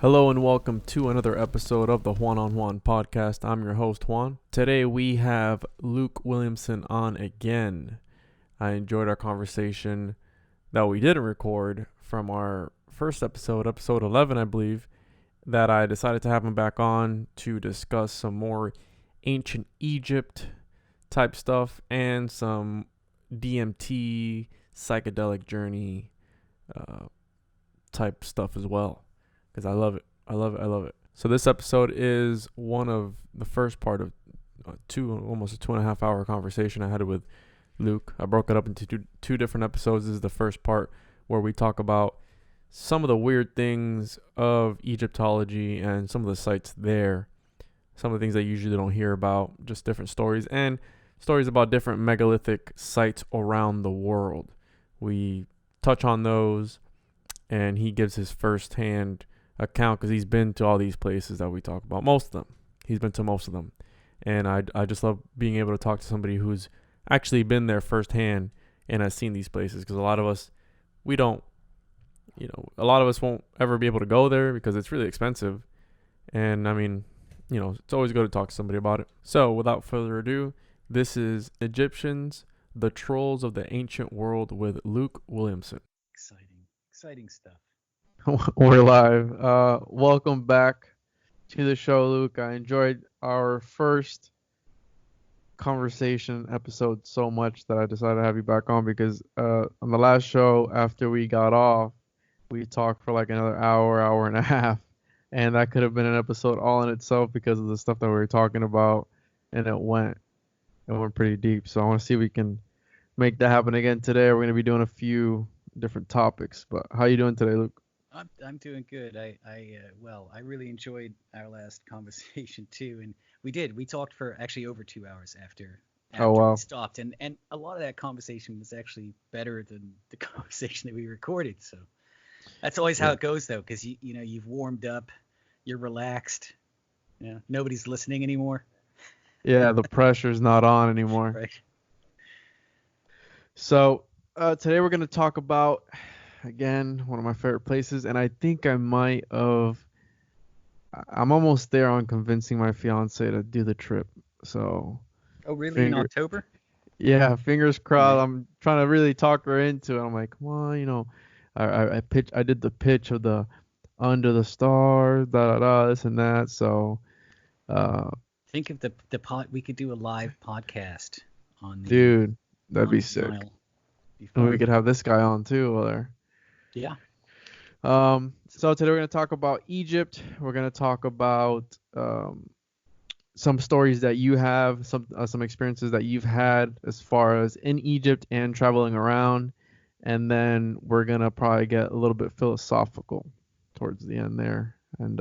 Hello and welcome to another episode of the Juan on Juan podcast. I'm your host, Juan. Today we have Luke Williamson on again. I enjoyed our conversation that we didn't record from our first episode, episode 11, I believe, that I decided to have him back on to discuss some more ancient Egypt type stuff and some DMT, psychedelic journey type stuff as well. Because I love it. I love it. So this episode is one of the first part of almost a 2.5 hour conversation I had with Luke. I broke it up into two different episodes. This is the first part where we talk about some of the weird things of Egyptology and some of the sites there. Some of the things I usually don't hear about, just different stories and stories about different megalithic sites around the world. We touch on those and he gives his first-hand account because he's been to all these places that we talk about. Most of them. He's been to most of them. And I just love being able to talk to somebody who's actually been there firsthand and has seen these places, because a lot of us, we don't, a lot of us won't ever be able to go there because it's really expensive. And I mean, it's always good to talk to somebody about it. So without further ado, this is Egyptians, the Trolls of the Ancient World with Luke Williamson. Exciting stuff. We're live. Welcome back to the show, Luke. I enjoyed our first conversation episode so much that I decided to have you back on, because on the last show after we got off, we talked for like another hour and a half, and that could have been an episode all in itself because of the stuff that we were talking about, and it went pretty deep. So I want to see if we can make that happen again today. We're going to be doing a few different topics. But how you doing today, Luke? I'm doing good. I really enjoyed our last conversation too, and we talked for actually over 2 hours after Oh wow. we stopped, and a lot of that conversation was actually better than the conversation that we recorded. So that's always how it goes, though, because you've warmed up, you're relaxed, nobody's listening anymore. Yeah, the pressure's not on anymore. Right. So today we're going to talk about, again, one of my favorite places, and I think I'm almost there on convincing my fiance to do the trip. So. Oh, really? In October? Yeah, fingers crossed. Right. I'm trying to really talk her into it. I'm like, come on, I did the pitch of the under the stars, this and that. So, Think of the pod. We could do a live podcast on the. Dude, that'd be sick. And we could have this guy on too while there. Yeah. So today we're going to talk about Egypt. We're going to talk about some stories that you have, some experiences that you've had as far as in Egypt and traveling around. And then we're going to probably get a little bit philosophical towards the end there. And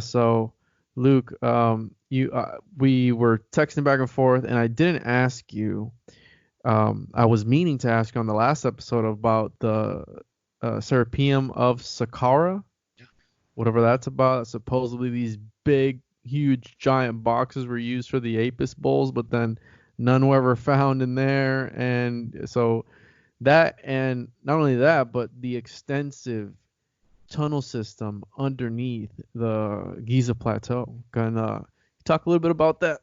so Luke, we were texting back and forth, and I didn't ask you. I was meaning to ask you on the last episode about the Serapeum of Saqqara, whatever that's about. Supposedly these big, huge, giant boxes were used for the Apis bowls, but then none were ever found in there. And so that, and not only that, but the extensive tunnel system underneath the Giza plateau. Can talk a little bit about that?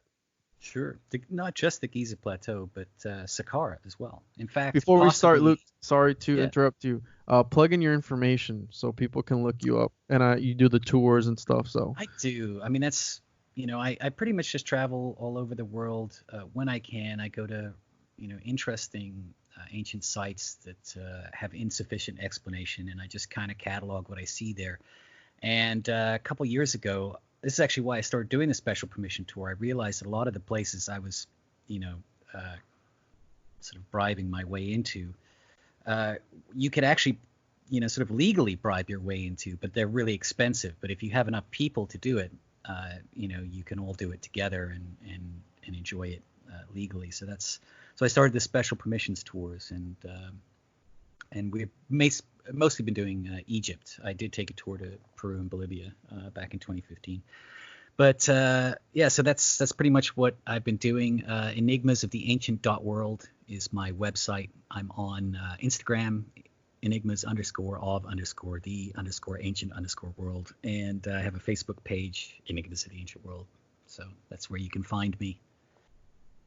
Sure. Not just the Giza Plateau, but Saqqara as well. In fact, before we start, Luke, sorry to interrupt you. Plug in your information so people can look you up, and you do the tours and stuff. So I do. I mean, that's I pretty much just travel all over the world when I can. I go to interesting ancient sites that have insufficient explanation, and I just kind of catalog what I see there. And a couple years ago, this is actually why I started doing the special permission tour. I realized that a lot of the places I was, sort of bribing my way into, you could actually, sort of legally bribe your way into, but they're really expensive. But if you have enough people to do it, you can all do it together and enjoy it legally. So I started the special permissions tours, and we've mostly been doing Egypt. I did take a tour to Peru and Bolivia back in 2015. But so that's pretty much what I've been doing. Enigmasoftheancient.world is my website. I'm on Instagram enigmas_of_the_ancient_world, and I have a Facebook page, Enigmas of the Ancient World. So that's where you can find me.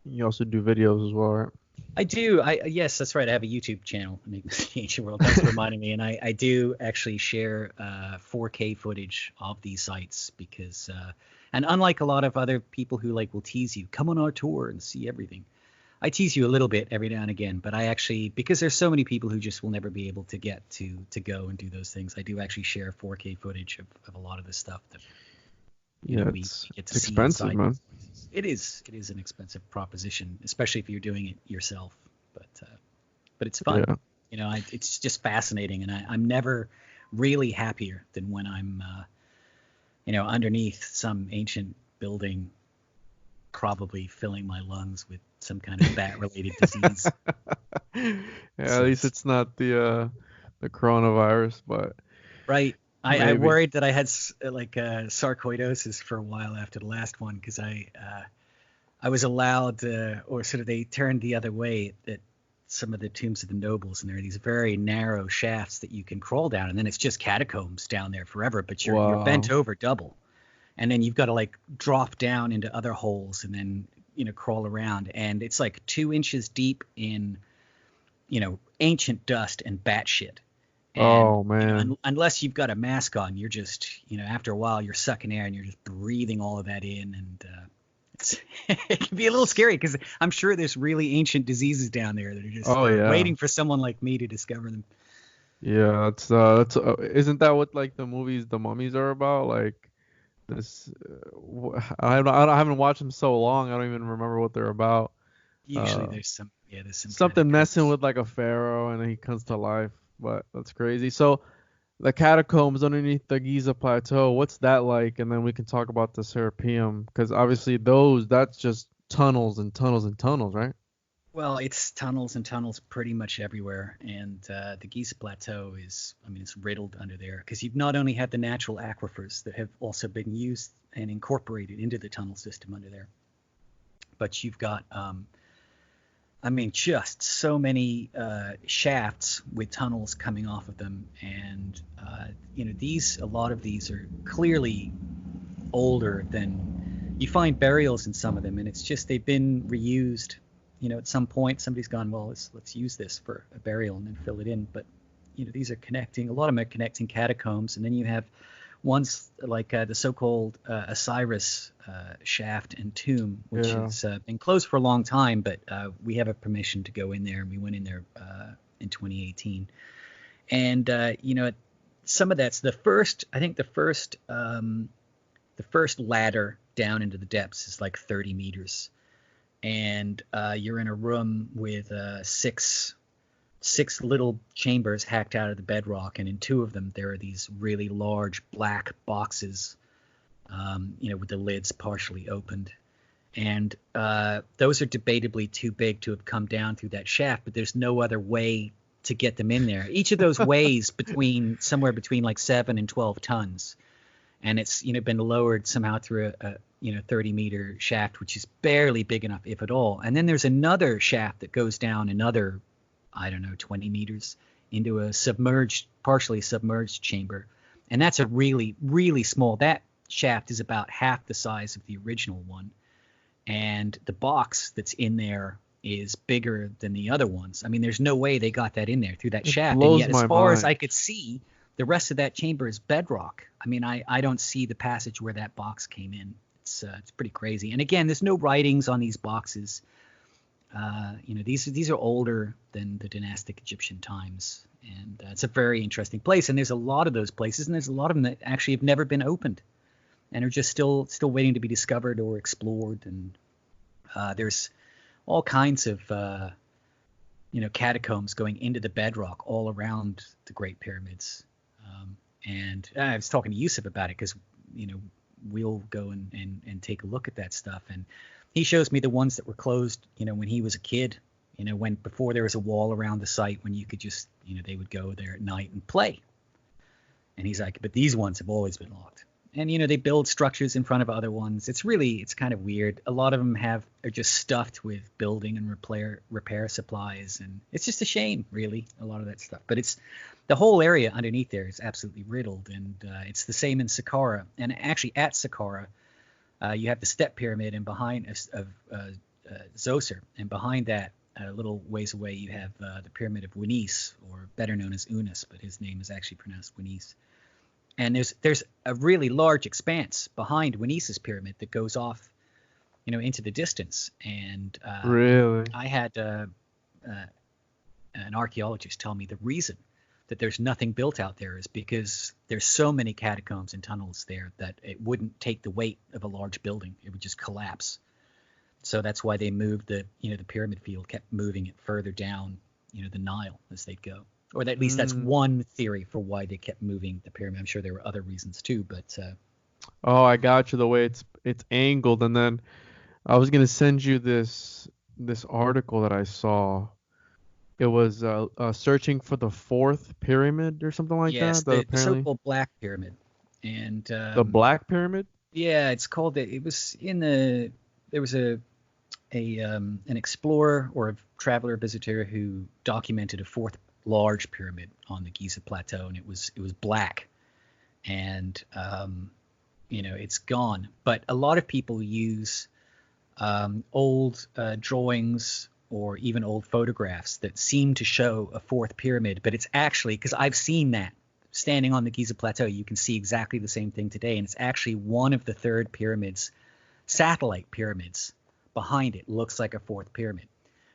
You also do videos as well, right? I do. Yes, that's right. I have a YouTube channel, Enigmas of the Ancient World. Thanks for reminding me. And I do actually share 4K footage of these sites because, and unlike a lot of other people who will tease you, come on our tour and see everything. I tease you a little bit every now and again, but I actually, because there's so many people who just will never be able to get to go and do those things, I do actually share 4K footage of a lot of this stuff that we get to see expensive, inside. man. It is an expensive proposition, especially if you're doing it yourself. But it's fun. Yeah. It's just fascinating, and I'm never really happier than when I'm underneath some ancient building, probably filling my lungs with some kind of bat-related disease. At least it's not the coronavirus, but right. I maybe. worried that I had sarcoidosis for a while after the last one because I was allowed, or sort of they turned the other way at some of the tombs of the nobles, and there are these very narrow shafts that you can crawl down, and then it's just catacombs down there forever, but you're bent over double, and then you've got to drop down into other holes and then crawl around, and it's 2 inches deep in ancient dust and bat shit. And, oh man! Unless you've got a mask on, you're just after a while you're sucking air and you're just breathing all of that in, and it can be a little scary because I'm sure there's really ancient diseases down there that are just waiting for someone like me to discover them. Yeah, that's isn't that what the movies The Mummies are about? This, I haven't watched them so long. I don't even remember what they're about. Usually there's some something messing with a pharaoh and then he comes to life. But that's crazy. So the catacombs underneath the Giza plateau, what's that like? And then we can talk about the Serapeum, because obviously that's just tunnels and tunnels and tunnels, right? Well, it's tunnels and tunnels pretty much everywhere, and the Giza plateau it's riddled under there because you've not only had the natural aquifers that have also been used and incorporated into the tunnel system under there, but you've got just so many shafts with tunnels coming off of them, and a lot of these are clearly older than you find burials in some of them, and it's just they've been reused. At some point somebody's gone, well, let's use this for a burial and then fill it in. But these are connecting. A lot of them are connecting catacombs, and then you have ones like the so-called Osiris shaft and tomb, which has been closed for a long time, but we have a permission to go in there, and we went in there in 2018. And some of that's the first ladder down into the depths is 30 meters, and you're in a room with six little chambers hacked out of the bedrock, and in 2 of them there are these really large black boxes, with the lids partially opened, and those are debatably too big to have come down through that shaft, but there's no other way to get them in there. Each of those weighs somewhere between 7 and 12 tons, and it's been lowered somehow through a 30-meter shaft, which is barely big enough, if at all. And then there's another shaft that goes down another, 20 meters into a partially submerged chamber. And that's a really, really small, that shaft is about half the size of the original one. And the box that's in there is bigger than the other ones. There's no way they got that in there through that shaft. And yet, as far as I could see, the rest of that chamber is bedrock. I don't see the passage where that box came in. It's pretty crazy. And again, there's no writings on these boxes. These are older than the dynastic Egyptian times, and it's a very interesting place. And there's a lot of those places, and there's a lot of them that actually have never been opened, and are just still waiting to be discovered or explored. And there's all kinds of catacombs going into the bedrock all around the Great Pyramids. And I was talking to Yusuf about it because we'll go and take a look at that stuff, and he shows me the ones that were closed when he was a kid, when before there was a wall around the site, when you could just they would go there at night and play. And he's like, but these ones have always been locked. And they build structures in front of other ones. It's kind of weird. A lot of them are just stuffed with building and repair supplies, and it's just a shame, really, a lot of that stuff. But it's the whole area underneath there is absolutely riddled, and it's the same in Saqqara. And actually, at Saqqara, you have the step pyramid, and behind of Zoser, and behind that, a little ways away, you have the pyramid of Winis, or better known as Unas, but his name is actually pronounced Winis. And there's a really large expanse behind Winis's pyramid that goes off, into the distance. And Really? I had an archaeologist tell me the reason that there's nothing built out there is because there's so many catacombs and tunnels there that it wouldn't take the weight of a large building. It would just collapse. So that's why they moved the pyramid field, kept moving it further down, the Nile as they'd go. Or at least that's one theory for why they kept moving the pyramid. I'm sure there were other reasons too, but Oh, I got you. The way it's angled, and then I was gonna send you this article that I saw. It was searching for the fourth pyramid or something like yes, that. the so-called Black Pyramid, and the Black Pyramid. yeah, it's called. It was there was an explorer or a traveler visitor who documented a fourth large pyramid on the Giza plateau, and it was black, and it's gone. But a lot of people use old drawings or even old photographs that seem to show a fourth pyramid, but it's actually, because I've seen that standing on the Giza plateau, you can see exactly the same thing today, and it's actually one of the third pyramids, satellite pyramids behind it. Looks like a fourth pyramid.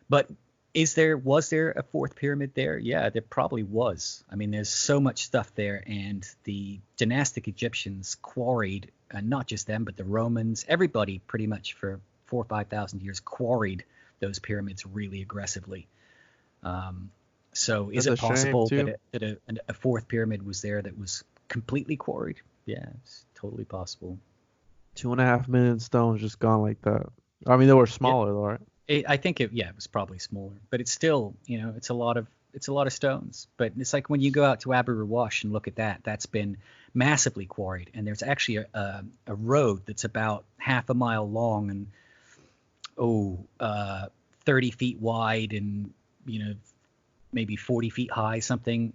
But was there a fourth pyramid there? Yeah, there probably was. I mean, there's so much stuff there, and the dynastic Egyptians quarried, not just them, but the Romans, everybody pretty much for 4,000 or 5,000 years quarried those pyramids really aggressively. So is it possible that a fourth pyramid was there that was completely quarried? Yeah, it's totally possible. 2.5 million stones just gone like that. I mean, they were smaller though, right? I think it was probably smaller, but it's still, it's a lot of stones. But it's like when you go out to Abu Rawash and look at that, that's been massively quarried, and there's actually a road that's about half a mile long and 30 feet wide and maybe 40 feet high, something.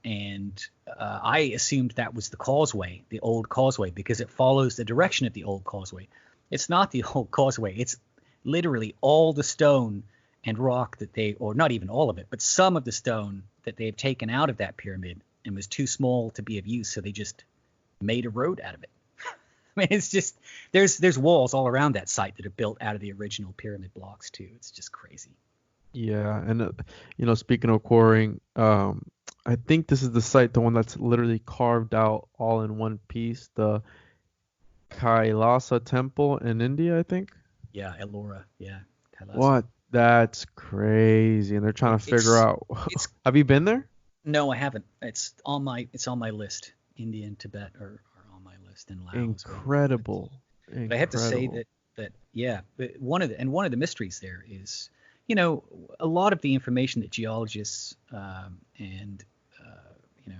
And I assumed that was the causeway, the old causeway, because it follows the direction of the old causeway. It's not the old causeway. It's literally all the stone and rock or not even all of it, but some of the stone that they've taken out of that pyramid and was too small to be of use, so they just made a road out of it. I mean, it's just, there's walls all around that site that are built out of the original pyramid blocks too. It's just crazy. Yeah, and speaking of quarrying, I think this is the site, the one that's literally carved out all in one piece, the Kailasa Temple in India, I think. Yeah, Ellora. Yeah, Kailasa. What? That's crazy, and they're trying to figure out. Have you been there? No, I haven't. It's on my list. India and Tibet are on my list, and Laos. Incredible. But I have to say that yeah, one of the mysteries there is, a lot of the information that geologists and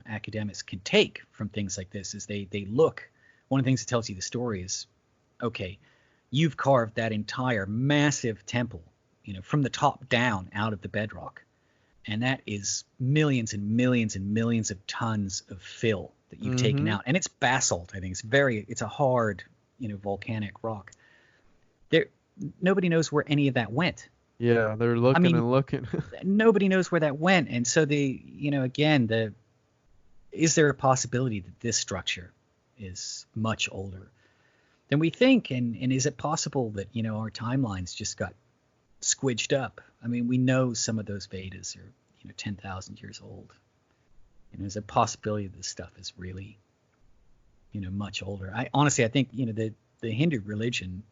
academics can take from things like this is they look. One of the things that tells you the story is, okay, you've carved that entire massive temple, from the top down out of the bedrock, and that is millions and millions and millions of tons of fill that you've taken out, and it's basalt. I think it's a hard, volcanic rock. Nobody knows where any of that went. Yeah, they're looking and looking. Nobody knows where that went, and so is there a possibility that this structure is much older than we think, and is it possible that our timelines just got squidged up? I mean, we know some of those Vedas are 10,000 years old. There's a possibility that this stuff is really much older. I think the Hindu religion,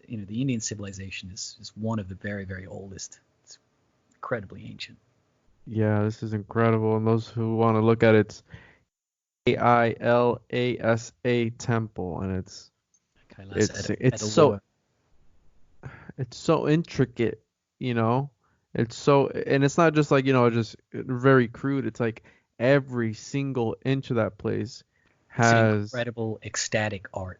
the Indian civilization is one of the very, very oldest. It's incredibly ancient. Yeah, this is incredible, and those who want to look at it, it's Kailasa Temple, and it's so intricate, It's so, and it's not just like, just very crude. It's like every single inch of that place It's an has. incredible ecstatic art.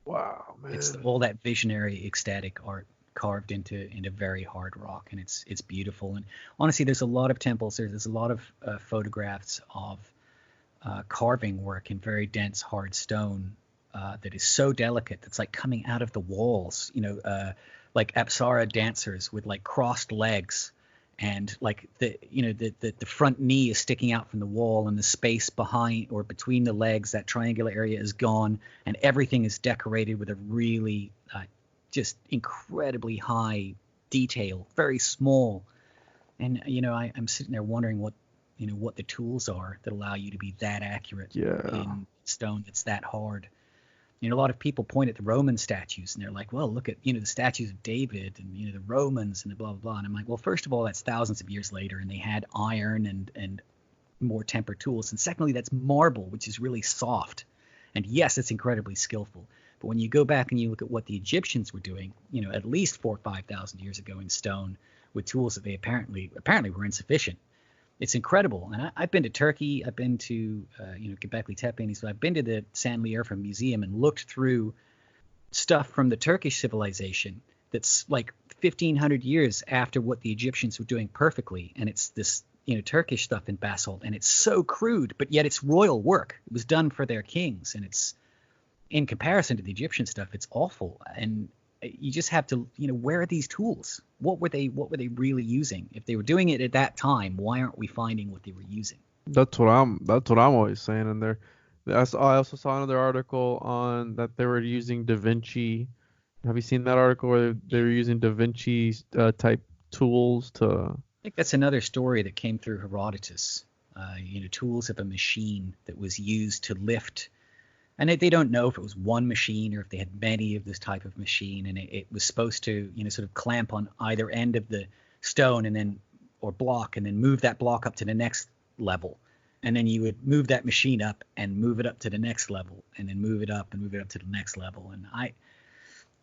Wow, It's man. all that visionary ecstatic art carved into very hard rock, and it's beautiful. And honestly, there's a lot of temples. There's a lot of photographs of carving work in very dense hard stone that is so delicate that's like coming out of the walls. Like Apsara dancers with like crossed legs, and like the front knee is sticking out from the wall, and the space behind or between the legs, that triangular area, is gone, and everything is decorated with a really just incredibly high detail, very small. And I'm sitting there wondering what the tools are that allow you to be that accurate Yeah. in stone that's that hard. A lot of people point at the Roman statues and they're like, well, look at, the statues of David and, the Romans and the blah, blah, blah. And I'm like, well, first of all, that's thousands of years later, and they had iron and more tempered tools. And secondly, that's marble, which is really soft. And yes, it's incredibly skillful. But when you go back and you look at what the Egyptians were doing, at least 4,000 or 5,000 years ago in stone with tools that they apparently were insufficient, it's incredible. And I've been to Turkey. I've been to, Göbekli Tepe. So I've been to the Sanliurfa Museum and looked through stuff from the Turkish civilization that's like 1,500 years after what the Egyptians were doing perfectly. And it's this, Turkish stuff in basalt. And it's so crude, but yet it's royal work. It was done for their kings. And it's, in comparison to the Egyptian stuff, it's awful. And you just have to, where are these tools? What were they really using? If they were doing it at that time, why aren't we finding what they were using? That's what I'm always saying in there. I also saw another article on that they were using Da Vinci. Have you seen that article where they were using Da Vinci type tools to? I think that's another story that came through Herodotus. Tools of a machine that was used to lift. And they don't know if it was one machine or if they had many of this type of machine, and it was supposed to, sort of clamp on either end of the stone or block, and then move that block up to the next level. And then you would move that machine up and move it up to the next level, and then move it up and move it up to the next level. And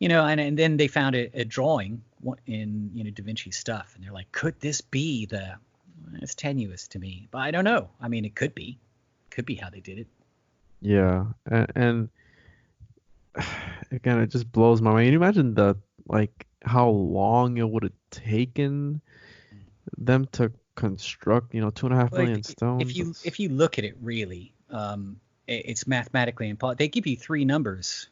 and then they found a drawing in, Da Vinci stuff, and they're like, could this be it's tenuous to me, but I don't know. I mean, it could be how they did it. Yeah, and again, it just blows my mind. Can you imagine how long it would have taken them to construct, 2.5 million stones? If you look at it really, it's mathematically impossible. They give you three numbers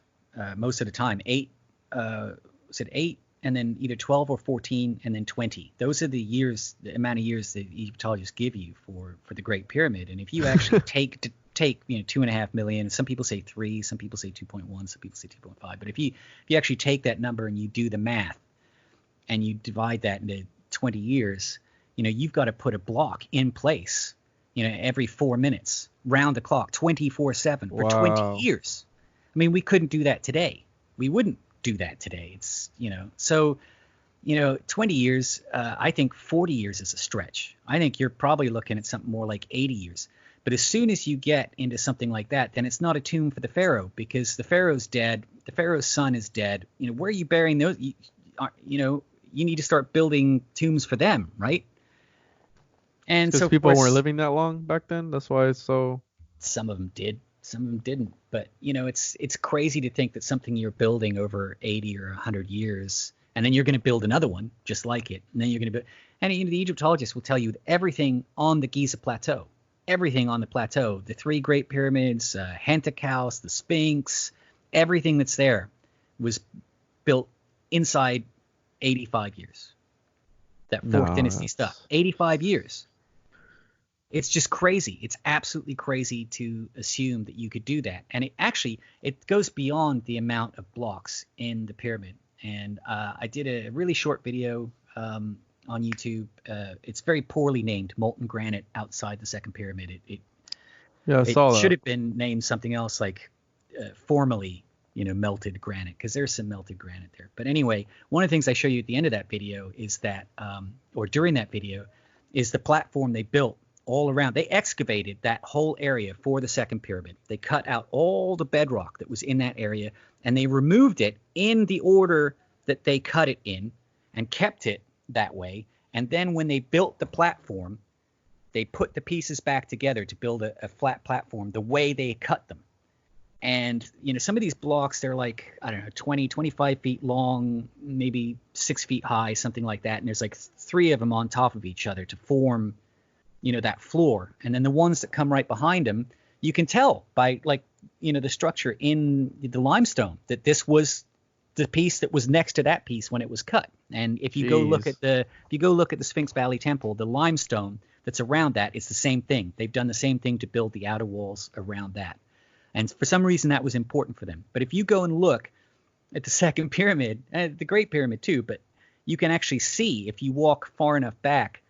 most of the time. Eight, was it 8, and then either 12 or 14, and then 20. Those are the amount of years that Egyptologists give you for the Great Pyramid. And if you actually take 2.5 million, some people say 3, some people say 2.1, some people say 2.5. But if you actually take that number and you do the math and you divide that into 20 years, you've got to put a block in place, every 4 minutes, round the clock, 24/7 for 20 years. I mean, we couldn't do that today. We wouldn't do that today. It's, so, 20 years, I think 40 years is a stretch. I think you're probably looking at something more like 80 years. But as soon as you get into something like that, then it's not a tomb for the pharaoh, because the pharaoh's dead. The pharaoh's son is dead. Where are you burying those? You need to start building tombs for them, right? And so people weren't living that long back then. That's why it's so. Some of them did, some of them didn't. But it's crazy to think that something you're building over 80 or 100 years, and then you're going to build another one just like it, and then you're going to build. And the Egyptologists will tell you that everything on the Giza plateau. Everything on the plateau, the 3 great pyramids, Hentek House, the Sphinx, everything that's there was built inside 85 years. That fourth dynasty stuff, 85 years. It's just crazy. It's absolutely crazy to assume that you could do that. And it goes beyond the amount of blocks in the pyramid. And I did a really short video on YouTube. It's very poorly named, Molten Granite Outside the Second Pyramid. It should have been named something else, like formally, melted granite, because there's some melted granite there. But anyway, one of the things I show you at the end of that video is that, or during that video, is the platform they built all around. They excavated that whole area for the second pyramid. They cut out all the bedrock that was in that area, and they removed it in the order that they cut it in and kept it that way. And then when they built the platform, they put the pieces back together to build a flat platform the way they cut them. And, some of these blocks, they're like, I don't know, 20, 25 feet long, maybe 6 feet high, something like that. And there's like three of them on top of each other to form, that floor. And then the ones that come right behind them, you can tell by like, the structure in the limestone that this was the piece that was next to that piece when it was cut. And if you go look at the Sphinx Valley Temple, the limestone that's around that, it's the same thing. They've done the same thing to build the outer walls around that. And for some reason, that was important for them. But if you go and look at the second pyramid, the Great Pyramid too, but you can actually see, if you walk far enough back,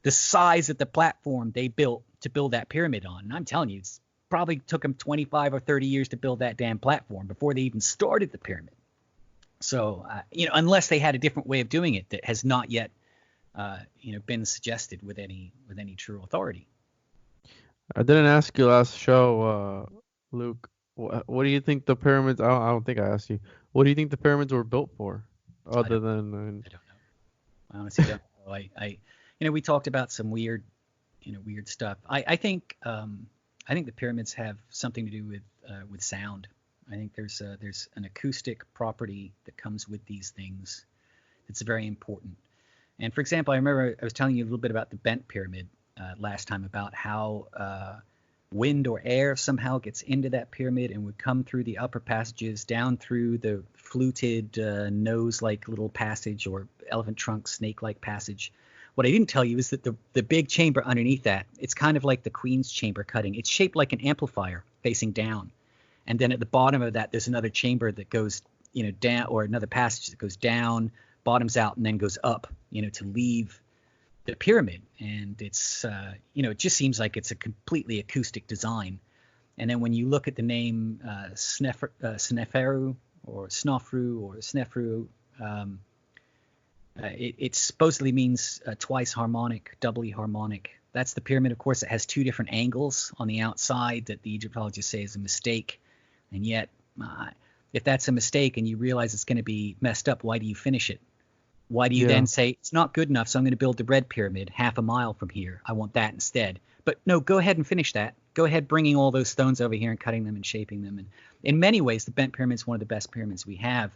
the size of the platform they built to build that pyramid on. And I'm telling you, it's probably took them 25 or 30 years to build that damn platform before they even started the pyramid. So, unless they had a different way of doing it that has not yet, been suggested with any true authority. I didn't ask you last show, Luke. What do you think the pyramids? I don't think I asked you. What do you think the pyramids were built for, other than? I don't know. I honestly don't know. We talked about some weird stuff. I think the pyramids have something to do with sound. I think there's an acoustic property that comes with these things that's very important. And for example, I remember I was telling you a little bit about the bent pyramid last time, about how wind or air somehow gets into that pyramid and would come through the upper passages down through the fluted nose-like little passage, or elephant trunk snake-like passage. What I didn't tell you is that the big chamber underneath that, it's kind of like the Queen's chamber cutting. It's shaped like an amplifier facing down. And then at the bottom of that, there's another chamber that goes, down, or another passage that goes down, bottoms out, and then goes up, to leave the pyramid. And it's, it just seems like it's a completely acoustic design. And then when you look at the name Sneferu or Snofru or Snefru, it supposedly means twice harmonic, doubly harmonic. That's the pyramid, of course. It has two different angles on the outside that the Egyptologists say is a mistake. And yet, if that's a mistake and you realize it's going to be messed up, why do you finish it? Why do you then say, it's not good enough, so I'm going to build the red pyramid half a mile from here. I want that instead. But no, go ahead and finish that. Go ahead bringing all those stones over here and cutting them and shaping them. And in many ways, the bent pyramid is one of the best pyramids we have.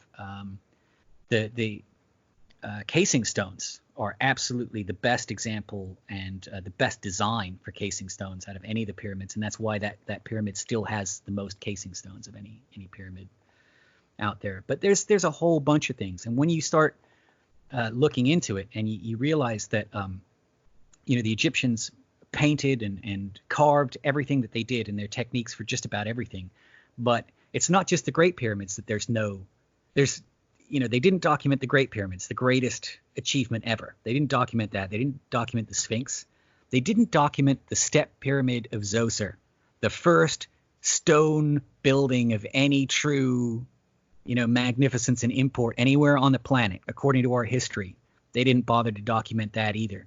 The casing stones are absolutely the best example and the best design for casing stones out of any of the pyramids, and that's why that pyramid still has the most casing stones of any pyramid out there. But there's a whole bunch of things, and when you start looking into it, and you realize that the Egyptians painted and carved everything that they did in their techniques for just about everything. But it's not just the Great Pyramids that they didn't document the Great Pyramids, the greatest achievement ever. They didn't document that. They didn't document the Sphinx. They didn't document the Step Pyramid of Zoser, the first stone building of any true, magnificence and import anywhere on the planet, according to our history. They didn't bother to document that either.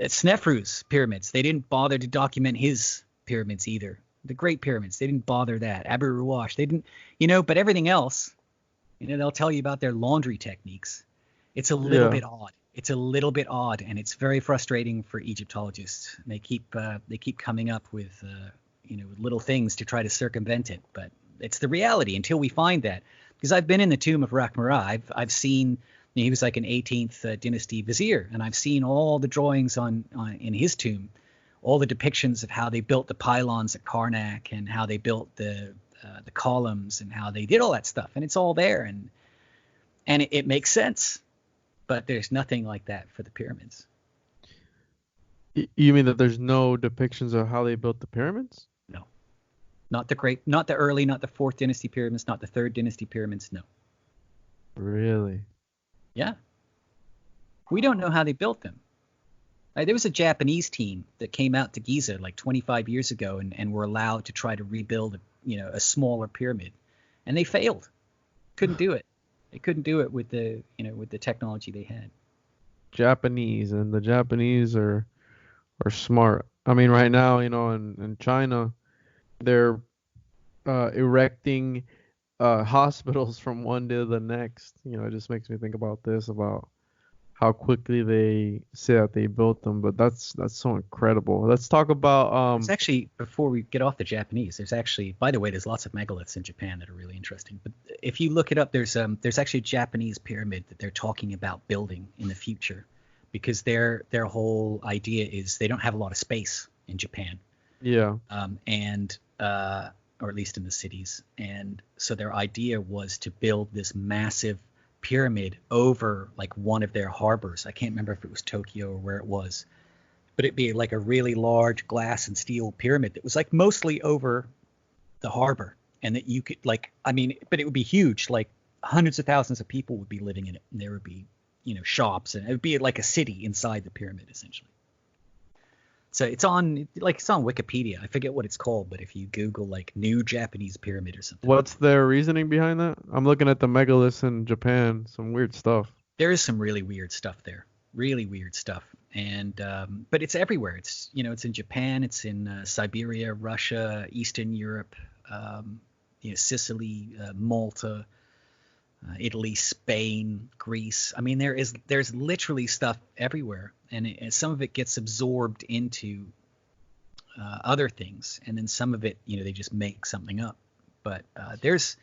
Snefru's pyramids, they didn't bother to document his pyramids either. The Great Pyramids, they didn't bother that. Abu Ruwash, they didn't, but everything else, they'll tell you about their laundry techniques. It's a little bit odd. It's a little bit odd, and it's very frustrating for Egyptologists. They keep coming up with little things to try to circumvent it, but it's the reality until we find that. Because I've been in the tomb of Raqmara. I've seen, he was like an 18th dynasty vizier, and I've seen all the drawings on in his tomb, all the depictions of how they built the pylons at Karnak and how they built the columns and how they did all that stuff, and it's all there, and it makes sense, but there's nothing like that for the pyramids. You mean that there's no depictions of how they built the pyramids? No, not the early, not the 4th dynasty pyramids, not the 3rd dynasty pyramids. No. Really? Yeah. We don't know how they built them. There was a Japanese team that came out to Giza like 25 years ago and were allowed to try to rebuild a smaller pyramid, and they failed. Couldn't do it. They couldn't do it with the technology they had. Japanese, and the Japanese are smart. I mean, right now, in China, they're erecting hospitals from one day to the next. It just makes me think about this, about how quickly they say that they built them, but that's so incredible. Let's talk about There's actually, before we get off the Japanese, there's actually, by the way, there's lots of megaliths in Japan that are really interesting. But if you look it up, there's actually a Japanese pyramid that they're talking about building in the future, because their whole idea is they don't have a lot of space in Japan, yeah. and or at least in the cities, and so their idea was to build this massive pyramid over like one of their harbors. I can't remember if it was Tokyo or where it was, but it'd be like a really large glass and steel pyramid that was like mostly over the harbor, and that you could like, I mean, but it would be huge, like hundreds of thousands of people would be living in it, and there would be, you know, shops, and it would be like a city inside the pyramid essentially. So it's on Wikipedia. I forget what it's called, but if you Google like new Japanese pyramid or something, What's their reasoning behind that? I'm looking at the megaliths in Japan. Some weird stuff. there is some really weird stuff there, really weird stuff. And but it's everywhere. It's, you know, it's in Japan, it's in Siberia, Russia, Eastern Europe, you know, Sicily, Malta, Italy, Spain, Greece. I mean, there's literally stuff everywhere, and some of it gets absorbed into other things, and then some of it, you know, they just make something up. But there's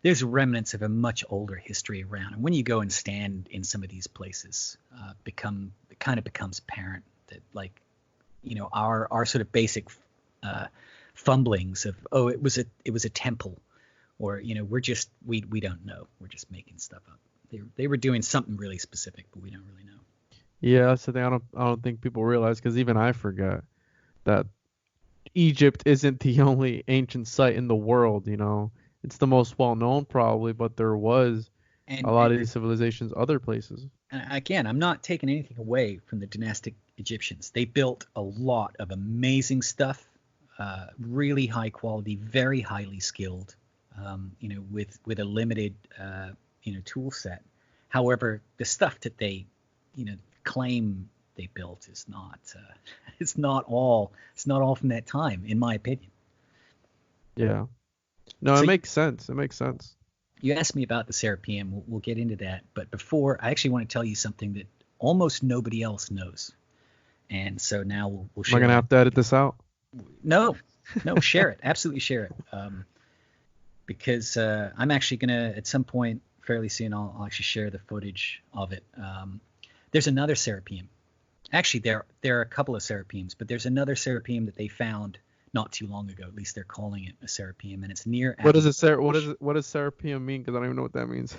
remnants of a much older history around, and when you go and stand in some of these places, it kind of becomes apparent that, like, you know, our sort of basic fumblings of, oh, it was a temple, or, you know, we don't know, we're just making stuff up. They were doing something really specific, but we don't really know. Yeah, that's the thing. I don't think people realize, because even I forget that Egypt isn't the only ancient site in the world. You know, it's the most well known probably, but there was a lot of these civilizations other places. And again, I'm not taking anything away from the dynastic Egyptians. They built a lot of amazing stuff, really high quality, very highly skilled, you know, with a limited, you know, tool set. However, the stuff that they, you know, claim they built is not, it's not all from that time, in my opinion. Yeah. No, So it makes sense. It makes sense. you asked me about the Serapeum. We'll get into that. But before, I actually want to tell you something that almost nobody else knows. And so now we'll Am I share gonna it. have to edit this out? No, share it. Absolutely share it. Because I'm actually gonna, at some point fairly soon, I'll actually share the footage of it. There's another Serapeum. Actually, there are a couple of Serapeums, but there's another Serapeum that they found not too long ago. At least they're calling it a Serapeum, and it's near. What does Serapeum mean? Because I don't even know what that means.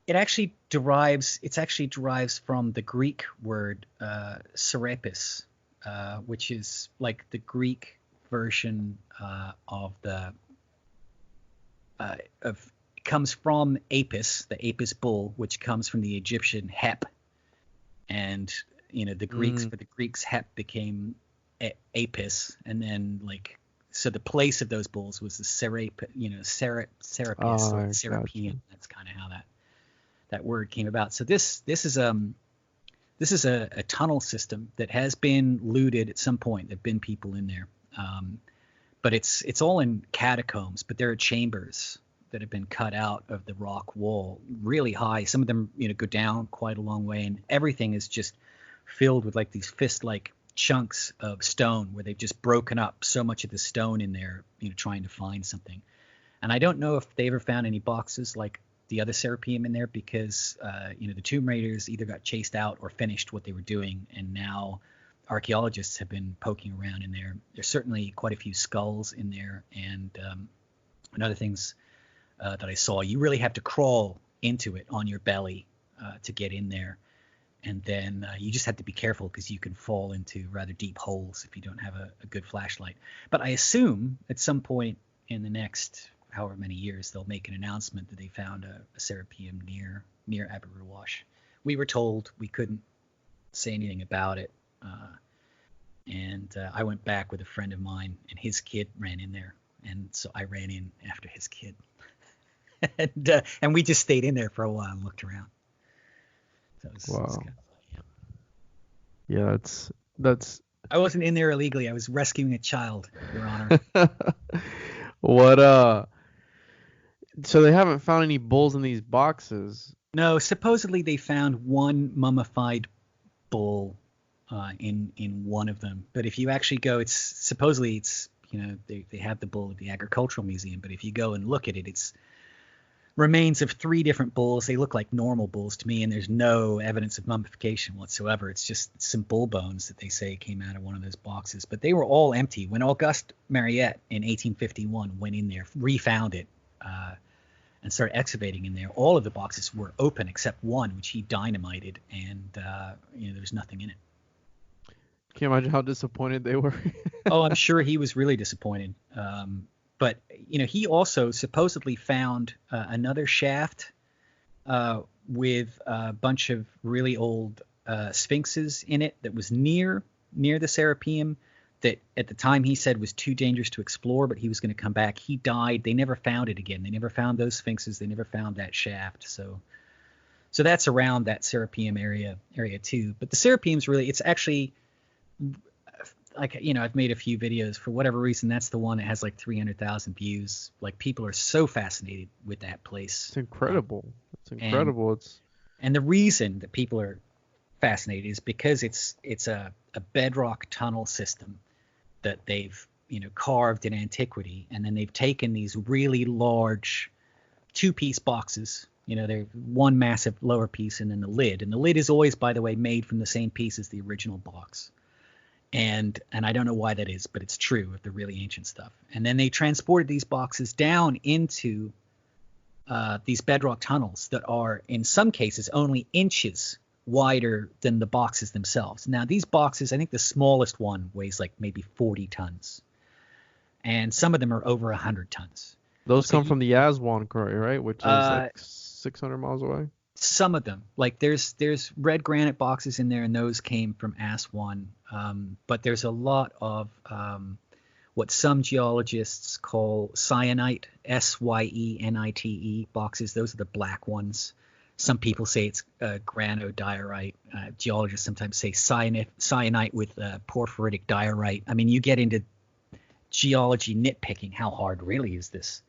It actually derives. It actually derives from the Greek word serapis, which is like the Greek version of the of comes from Apis, the Apis bull, which comes from the Egyptian Hep, and, you know, the Greeks, for the Greeks, Hep became Apis, and then, like, so the place of those bulls was the Serapis, or Serapeum. That's kind of how that word came about. So this is a tunnel system that has been looted at some point. There've been people in there, but it's all in catacombs. But there are chambers that have been cut out of the rock wall, really high. Some of them, you know, go down quite a long way, and everything is just filled with like these fist-like chunks of stone, where they've just broken up so much of the stone in there, you know, trying to find something. And I don't know if they ever found any boxes like the other Serapeum in there, because you know, the Tomb Raiders either got chased out or finished what they were doing, and now archaeologists have been poking around in there. There's certainly quite a few skulls in there, and other things that I saw. You really have to crawl into it on your belly to get in there, and then you just have to be careful, because you can fall into rather deep holes if you don't have a good flashlight. But I assume at some point in the next however many years, they'll make an announcement that they found a Serapeum near Abu Ruwash. We were told we couldn't say anything about it, and I went back with a friend of mine, and his kid ran in there, and so I ran in after his kid, and we just stayed in there for a while and looked around. So it was kind of funny, yeah, that's. I wasn't in there illegally. I was rescuing a child, Your Honor. What So they haven't found any bulls in these boxes. No, supposedly they found one mummified bull in one of them. But if you actually go, it's supposedly it's they have the bull at the agricultural museum. But if you go and look at it, it's remains of 3 different bulls. They look like normal bulls to me, and there's no evidence of mummification whatsoever. It's just some bull bones that they say came out of one of those boxes. But they were all empty. When Auguste Mariette in 1851 went in there, refound it, and started excavating in there, all of the boxes were open except one, which he dynamited, and there was nothing in it. Can you imagine how disappointed they were? Oh, I'm sure he was really disappointed. But he also supposedly found another shaft with a bunch of really old sphinxes in it that was near the Serapeum, that at the time he said was too dangerous to explore, but he was going to come back. He died. They never found it again. They never found those sphinxes. They never found that shaft. So that's around that Serapeum area too. But the Serapeum's really, it's actually, like, I've made a few videos. For whatever reason, that's the one that has like 300,000 views. Like, people are so fascinated with that place. It's incredible. It's incredible. And the reason that people are fascinated is because it's a bedrock tunnel system that they've carved in antiquity, and then they've taken these really large 2-piece boxes. They're one massive lower piece and then the lid. And the lid is always, by the way, made from the same piece as the original box. And I don't know why that is, but it's true of the really ancient stuff. And then they transported these boxes down into these bedrock tunnels that are, in some cases, only inches wider than the boxes themselves. Now, these boxes, I think the smallest one weighs like maybe 40 tons. And some of them are over 100 tons. Those come from the Aswan quarry, right? Which is like 600 miles away. Some of them, like there's red granite boxes in there, and those came from Aswan. But there's a lot of what some geologists call syenite, SYENITE boxes. Those are the black ones. Some people say it's granodiorite. Geologists sometimes say cyanite with porphyritic diorite. I mean, you get into geology nitpicking. How hard really is this?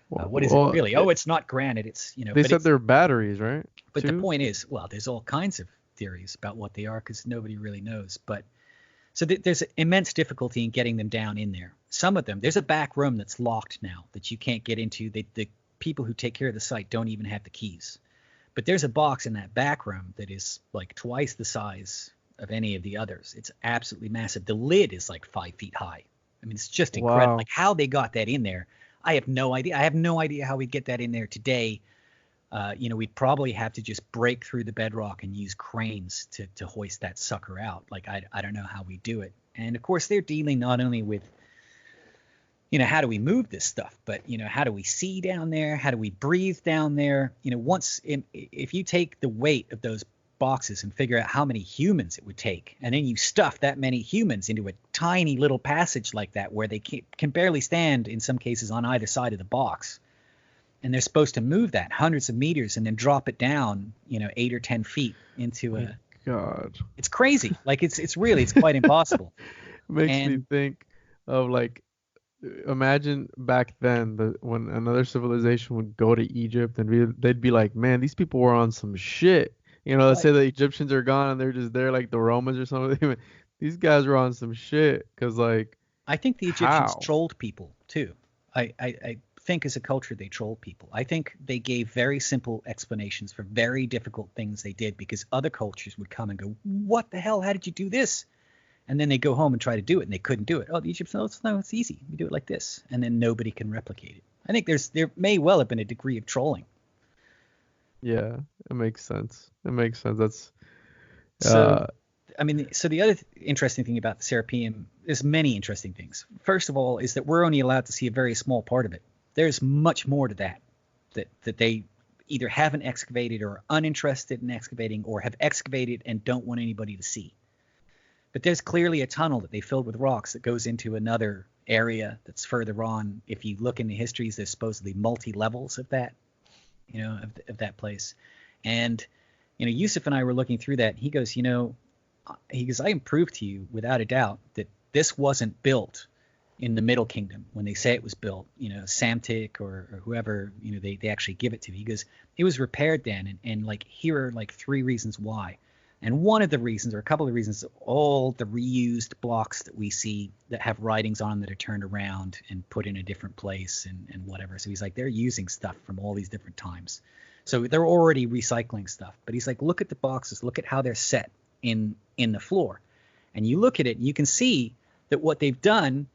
What is it really? Oh, it's not granite. It's They said they're batteries, right? But the point is, well, there's all kinds of theories about what they are because nobody really knows. But so there's immense difficulty in getting them down in there. Some of them, there's a back room that's locked now that you can't get into. The people who take care of the site don't even have the keys. But there's a box in that back room that is like twice the size of any of the others. It's absolutely massive. The lid is like 5 feet high. I mean, it's just incredible. Wow. Like how they got that in there. I have no idea. I have no idea how we'd get that in there today. We'd probably have to just break through the bedrock and use cranes to hoist that sucker out. Like, I don't know how we do it. And of course, they're dealing not only with, how do we move this stuff, but, how do we see down there? How do we breathe down there? If you take the weight of those boxes and figure out how many humans it would take, and then you stuff that many humans into a tiny little passage like that where they can barely stand in some cases on either side of the box, and they're supposed to move that hundreds of meters and then drop it down 8 or 10 feet into a God, it's crazy. Like it's quite impossible. Makes me think of, like, imagine back then when another civilization would go to Egypt and they'd be like, man, these people were on some shit. Let's say the Egyptians are gone and they're just there like the Romans or something. These guys were on some shit because, like, I think the Egyptians trolled people too. I think as a culture they trolled people. I think they gave very simple explanations for very difficult things they did because other cultures would come and go, what the hell? How did you do this? And then they go home and try to do it and they couldn't do it. Oh, the Egyptians, no, it's easy. We do it like this. And then nobody can replicate it. I think there may well have been a degree of trolling. Yeah, it makes sense. That's so the other interesting thing about the Serapeum, there's many interesting things. First of all, is that we're only allowed to see a very small part of it. There's much more to that they either haven't excavated or are uninterested in excavating or have excavated and don't want anybody to see. But there's clearly a tunnel that they filled with rocks that goes into another area that's further on. If you look in the histories, there's supposedly multi-levels of that. Of that place. And, Yusuf and I were looking through that. He goes, I can prove to you without a doubt that this wasn't built in the Middle Kingdom when they say it was built, Samtic or whoever, they actually give it to. He goes, it was repaired then, and like here are like 3 reasons why. And one of the reasons, or a couple of reasons, all the reused blocks that we see that have writings on them that are turned around and put in a different place and whatever. So he's like, they're using stuff from all these different times. So they're already recycling stuff. But he's like, look at the boxes, look at how they're set in the floor. And you look at it and you can see that what they've done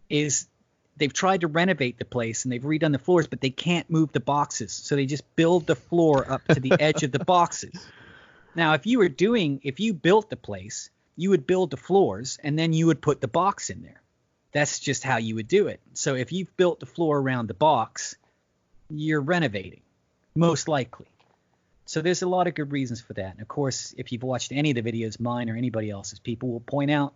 is they've tried to renovate the place and they've redone the floors, but they can't move the boxes. So they just build the floor up to the edge of the boxes. Now, if you built the place, you would build the floors and then you would put the box in there. That's just how you would do it. So if you've built the floor around the box, you're renovating, most likely. So there's a lot of good reasons for that. And of course, if you've watched any of the videos, mine or anybody else's, people will point out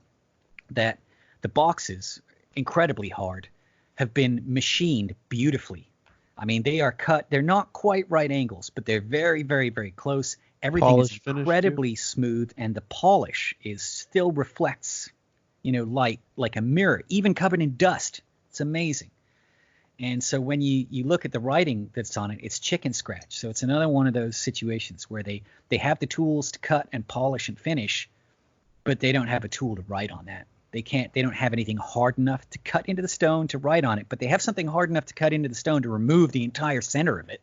that the boxes, incredibly hard, have been machined beautifully. I mean, they are cut. They're not quite right angles, but they're very, very, very close. Everything is incredibly smooth, and the polish still reflects, light like a mirror, even covered in dust. It's amazing. And so when you look at the writing that's on it, it's chicken scratch. So it's another one of those situations where they have the tools to cut and polish and finish, but they don't have a tool to write on that. They don't have anything hard enough to cut into the stone to write on it, but they have something hard enough to cut into the stone to remove the entire center of it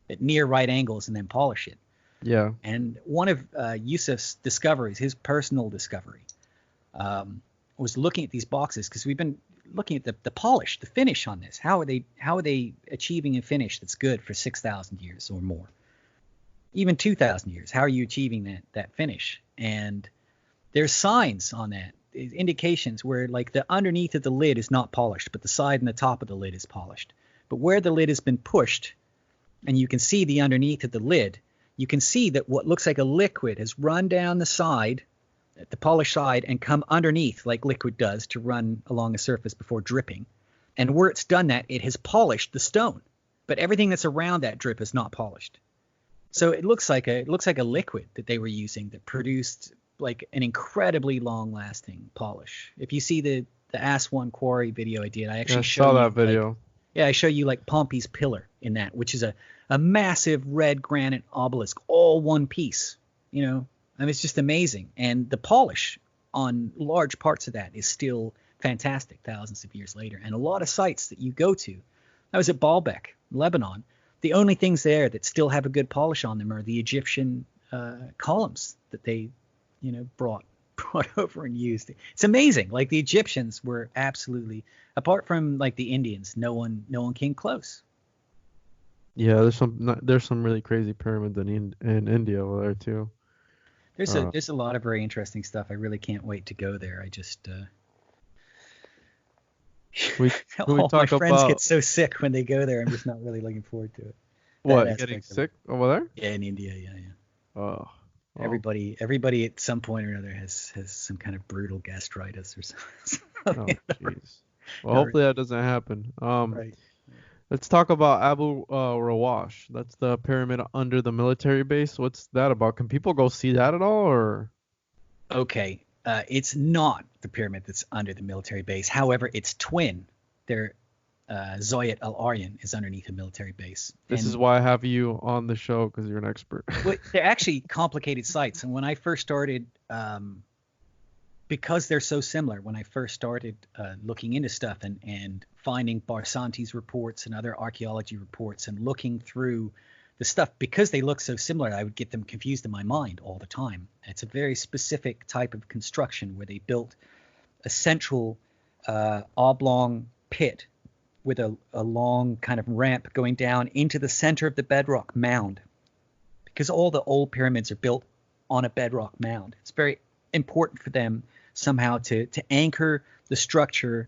at near right angles and then polish it. Yeah. And one of Yusuf's discoveries, his personal discovery, was looking at these boxes, because we've been looking at the polish, the finish on this. How are they achieving a finish that's good for 6,000 years or more? Even 2,000 years. How are you achieving that finish? And there's signs on that, indications where like the underneath of the lid is not polished, but the side and the top of the lid is polished. But where the lid has been pushed, and you can see the underneath of the lid, you can see that what looks like a liquid has run down the side, the polished side, and come underneath like liquid does to run along the surface before dripping. And where it's done that, it has polished the stone, but everything that's around that drip is not polished. So it looks like a liquid that they were using that produced like an incredibly long-lasting polish. If you see the Ask One Quarry video I did, I actually saw that video. I show you like Pompey's pillar in that, which is a massive red granite obelisk, all one piece, I mean, it's just amazing. And the polish on large parts of that is still fantastic thousands of years later. And a lot of sites that you go to, I was at Baalbek, Lebanon, the only things there that still have a good polish on them are the Egyptian columns that they, brought over and used. It's amazing. Like the Egyptians were absolutely, apart from like the Indians, no one came close. Yeah, there's some really crazy pyramids in India over there too. There's a lot of very interesting stuff. I really can't wait to go there. I just all my friends get so sick when they go there. I'm just not really looking forward to it. What, getting sick over there? Yeah, in India, yeah. Oh. Everybody at some point or another has some kind of brutal gastritis or something. Oh, jeez. Well, hopefully that doesn't happen. Right. Let's talk about Abu Rawash. That's the pyramid under the military base. What's that about? Can people go see that at all, or? Okay, it's not the pyramid that's under the military base. However, its twin, Zoyat Al Aryan, is underneath a military base. This is why I have you on the show, because you're an expert. Well, they're actually complicated sites, and when I first started, because they're so similar, when I first started looking into stuff and finding Barsanti's reports and other archaeology reports and looking through the stuff, because they look so similar, I would get them confused in my mind all the time. It's a very specific type of construction where they built a central oblong pit with a long kind of ramp going down into the center of the bedrock mound, because all the old pyramids are built on a bedrock mound. It's very important for them somehow to anchor the structure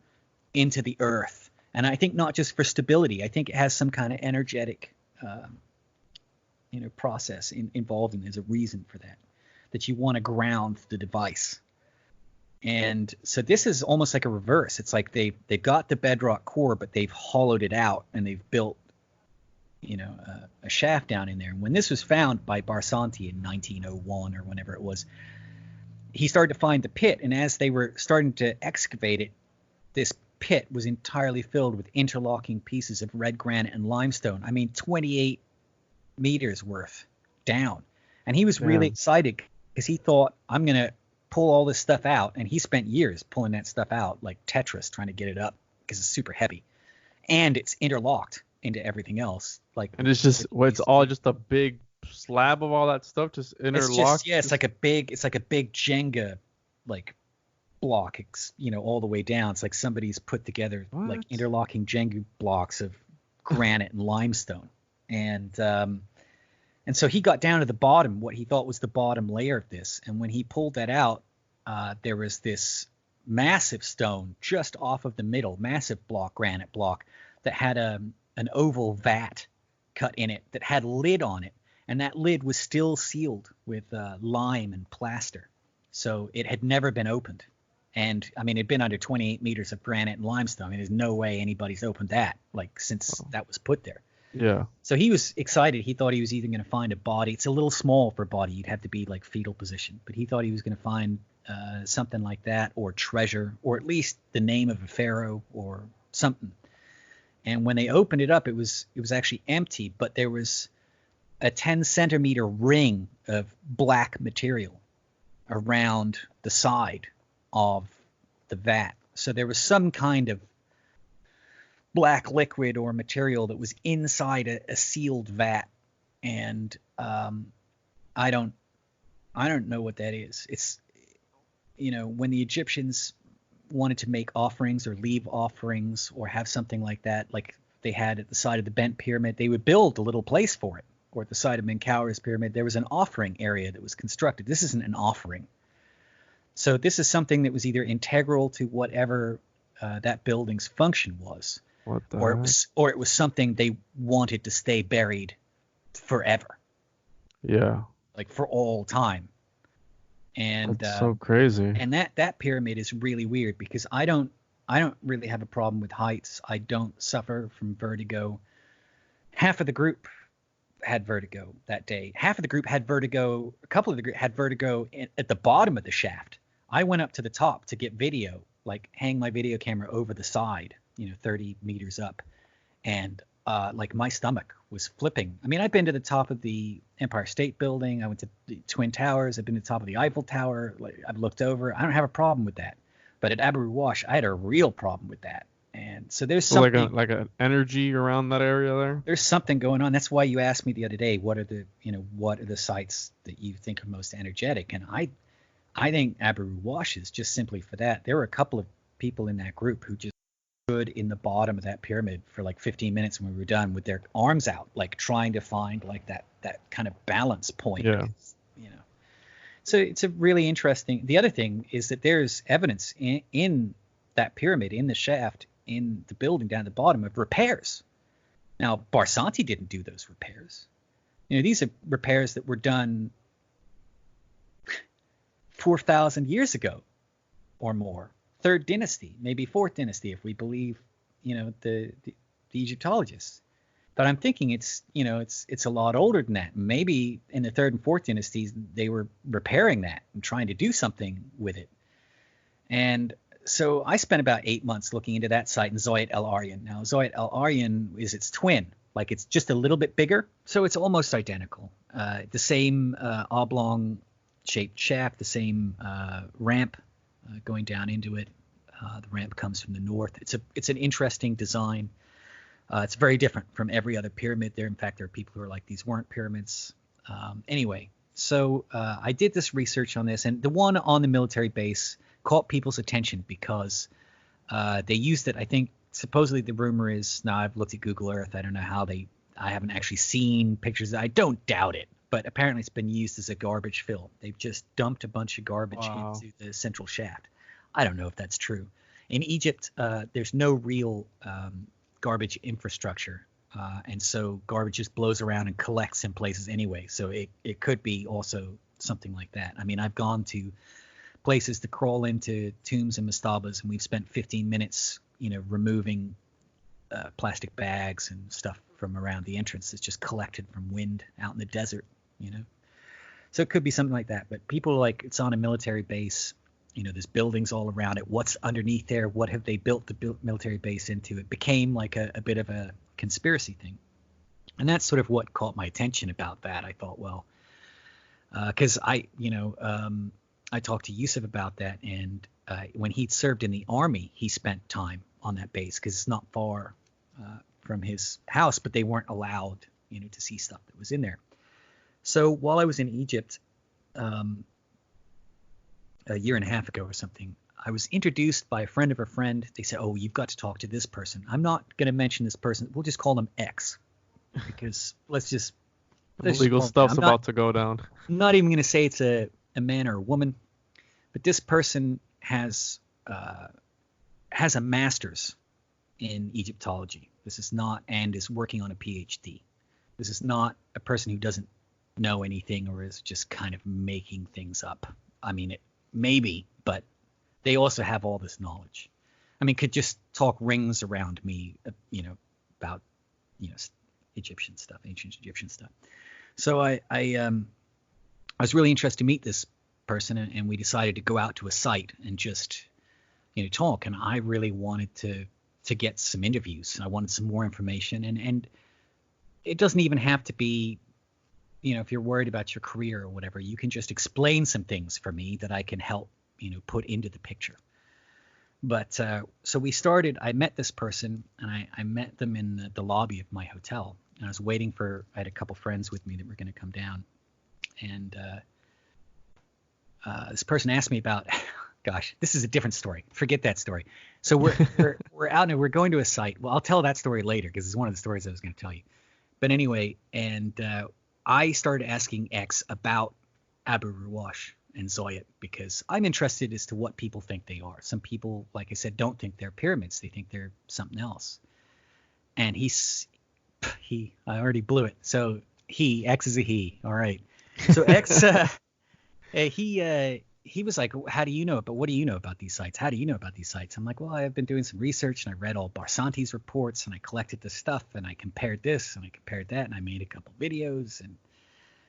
into the earth. And I think not just for stability, I think it has some kind of energetic process involved in. There's a reason for that you want to ground the device. And so this is almost like a reverse. It's like they've got the bedrock core, but they've hollowed it out and they've built, a shaft down in there. And when this was found by Barsanti in 1901 or whenever it was, he started to find the pit. And as they were starting to excavate it, this pit was entirely filled with interlocking pieces of red granite and limestone. I mean, 28 meters worth down. And he was really excited because he thought, I'm going to pull all this stuff out. And he spent years pulling that stuff out like Tetris, trying to get it up because it's super heavy. And it's interlocked into everything else. And it's just, it's all just a big slab of all that stuff just interlocked. It's like a big Jenga block, all the way down. It's like somebody's put together like interlocking Jenga blocks of granite and limestone. And so he got down to the bottom, what he thought was the bottom layer of this. And when he pulled that out, there was this massive stone just off of the middle, massive granite block that had an oval vat cut in it that had a lid on it. And that lid was still sealed with lime and plaster. So it had never been opened. And I mean, it'd been under 28 meters of granite and limestone. I mean, there's no way anybody's opened that since that was put there. Yeah. So he was excited. He thought he was either going to find a body. It's a little small for a body. You'd have to be like fetal position. But he thought he was going to find something like that, or treasure, or at least the name of a pharaoh or something. And when they opened it up, it was actually empty, but there was a 10-centimeter ring of black material around the side of the vat. So there was some kind of black liquid or material that was inside a sealed vat, and I don't know what that is. It's when the Egyptians wanted to make offerings or leave offerings or have something like that, like they had at the side of the Bent Pyramid, they would build a little place for it. Or at the side of Menkaura's pyramid, there was an offering area that was constructed. This isn't an offering. So this is something that was either integral to whatever that building's function was, or it was something they wanted to stay buried forever. Yeah. Like for all time. And that's so crazy. And that pyramid is really weird because I don't really have a problem with heights. I don't suffer from vertigo. Half of the group had vertigo that day. Half of the group had vertigo. A couple of the group had vertigo at the bottom of the shaft. I went up to the top to get video, like hang my video camera over the side, 30 meters up. And like my stomach was flipping. I mean, I've been to the top of the Empire State Building. I went to the Twin Towers. I've been to the top of the Eiffel Tower. I've looked over. I don't have a problem with that. But at Abu Ruwash, I had a real problem with that. And so there's something like an energy around that area there. There's something going on. That's why you asked me the other day, what are the sites that you think are most energetic? And I think Abu Ruwash is just simply for that. There were a couple of people in that group who just stood in the bottom of that pyramid for like 15 minutes when we were done with their arms out, like trying to find like that kind of balance point. Yeah. So it's a really interesting. The other thing is that there's evidence in that pyramid, in the shaft, in the building down at the bottom of repairs. Now, Barsanti didn't do those repairs. These are repairs that were done 4,000 years ago or more. Third dynasty, maybe fourth dynasty, if we believe, the Egyptologists. But I'm thinking it's a lot older than that. Maybe in the third and fourth dynasties, they were repairing that and trying to do something with it. And so I spent about 8 months looking into that site in Zoyat El Aryan. Now, Zoyat El Aryan is its twin. Like it's just a little bit bigger. So it's almost identical. The same oblong-shaped shaft, the same ramp going down into it. The ramp comes from the north. It's an interesting design. It's very different from every other pyramid there. In fact, there are people who are like, these weren't pyramids. Anyway, so I did this research on this, and the one on the military base caught people's attention because they used it. I think supposedly the rumor is, now I've looked at Google Earth. I don't know how I haven't actually seen pictures. I don't doubt it, but apparently it's been used as a garbage fill. They've just dumped a bunch of garbage into the central shaft. I don't know if that's true. In Egypt, there's no real garbage infrastructure. And so garbage just blows around and collects in places anyway. So it could be also something like that. I mean, I've gone to places to crawl into tombs and mastabas, and we've spent 15 minutes, removing plastic bags and stuff from around the entrance that's just collected from wind out in the desert, So it could be something like that. But people it's on a military base, there's buildings all around it. What's underneath there? What have they built the military base into? It became like a bit of a conspiracy thing. And that's sort of what caught my attention about that. I thought, well, because I talked to Yusuf about that, and when he'd served in the army, he spent time on that base because it's not far from his house, but they weren't allowed, to see stuff that was in there. So while I was in Egypt, a year and a half ago or something, I was introduced by a friend of a friend. They said, "Oh, you've got to talk to this person." I'm not going to mention this person. We'll just call them X, because let's legal stuff's about to go down. I'm not even going to say it's a man or a woman, but this person has a master's in Egyptology. This is not, and is working on a PhD. This is not a person who doesn't know anything or is just kind of making things up. I mean, maybe, but they also have all this knowledge. I mean, could just talk rings around me, about, Egyptian stuff, ancient Egyptian stuff. So I was really interested to meet this person, and we decided to go out to a site and just, talk. And I really wanted to get some interviews. I wanted some more information, and it doesn't even have to be, if you're worried about your career or whatever, you can just explain some things for me that I can help, put into the picture. But so I met this person, and I met them in the lobby of my hotel. And I was waiting I had a couple friends with me that were going to come down. And this person asked me about, gosh, this is a different story. Forget that story. So we're out and we're going to a site. Well, I'll tell that story later because it's one of the stories I was going to tell you. But anyway, and I started asking X about Abu Ruwash and Zoyat because I'm interested as to what people think they are. Some people, like I said, don't think they're pyramids. They think they're something else. And I already blew it. So X is a he. All right. So X, he was like, "How do you know? But what do you know about these sites? How do you know about these sites?" I'm like, "Well, I've been doing some research, and I read all Barsanti's reports, and I collected this stuff, and I compared this, and I compared that, and I made a couple videos, and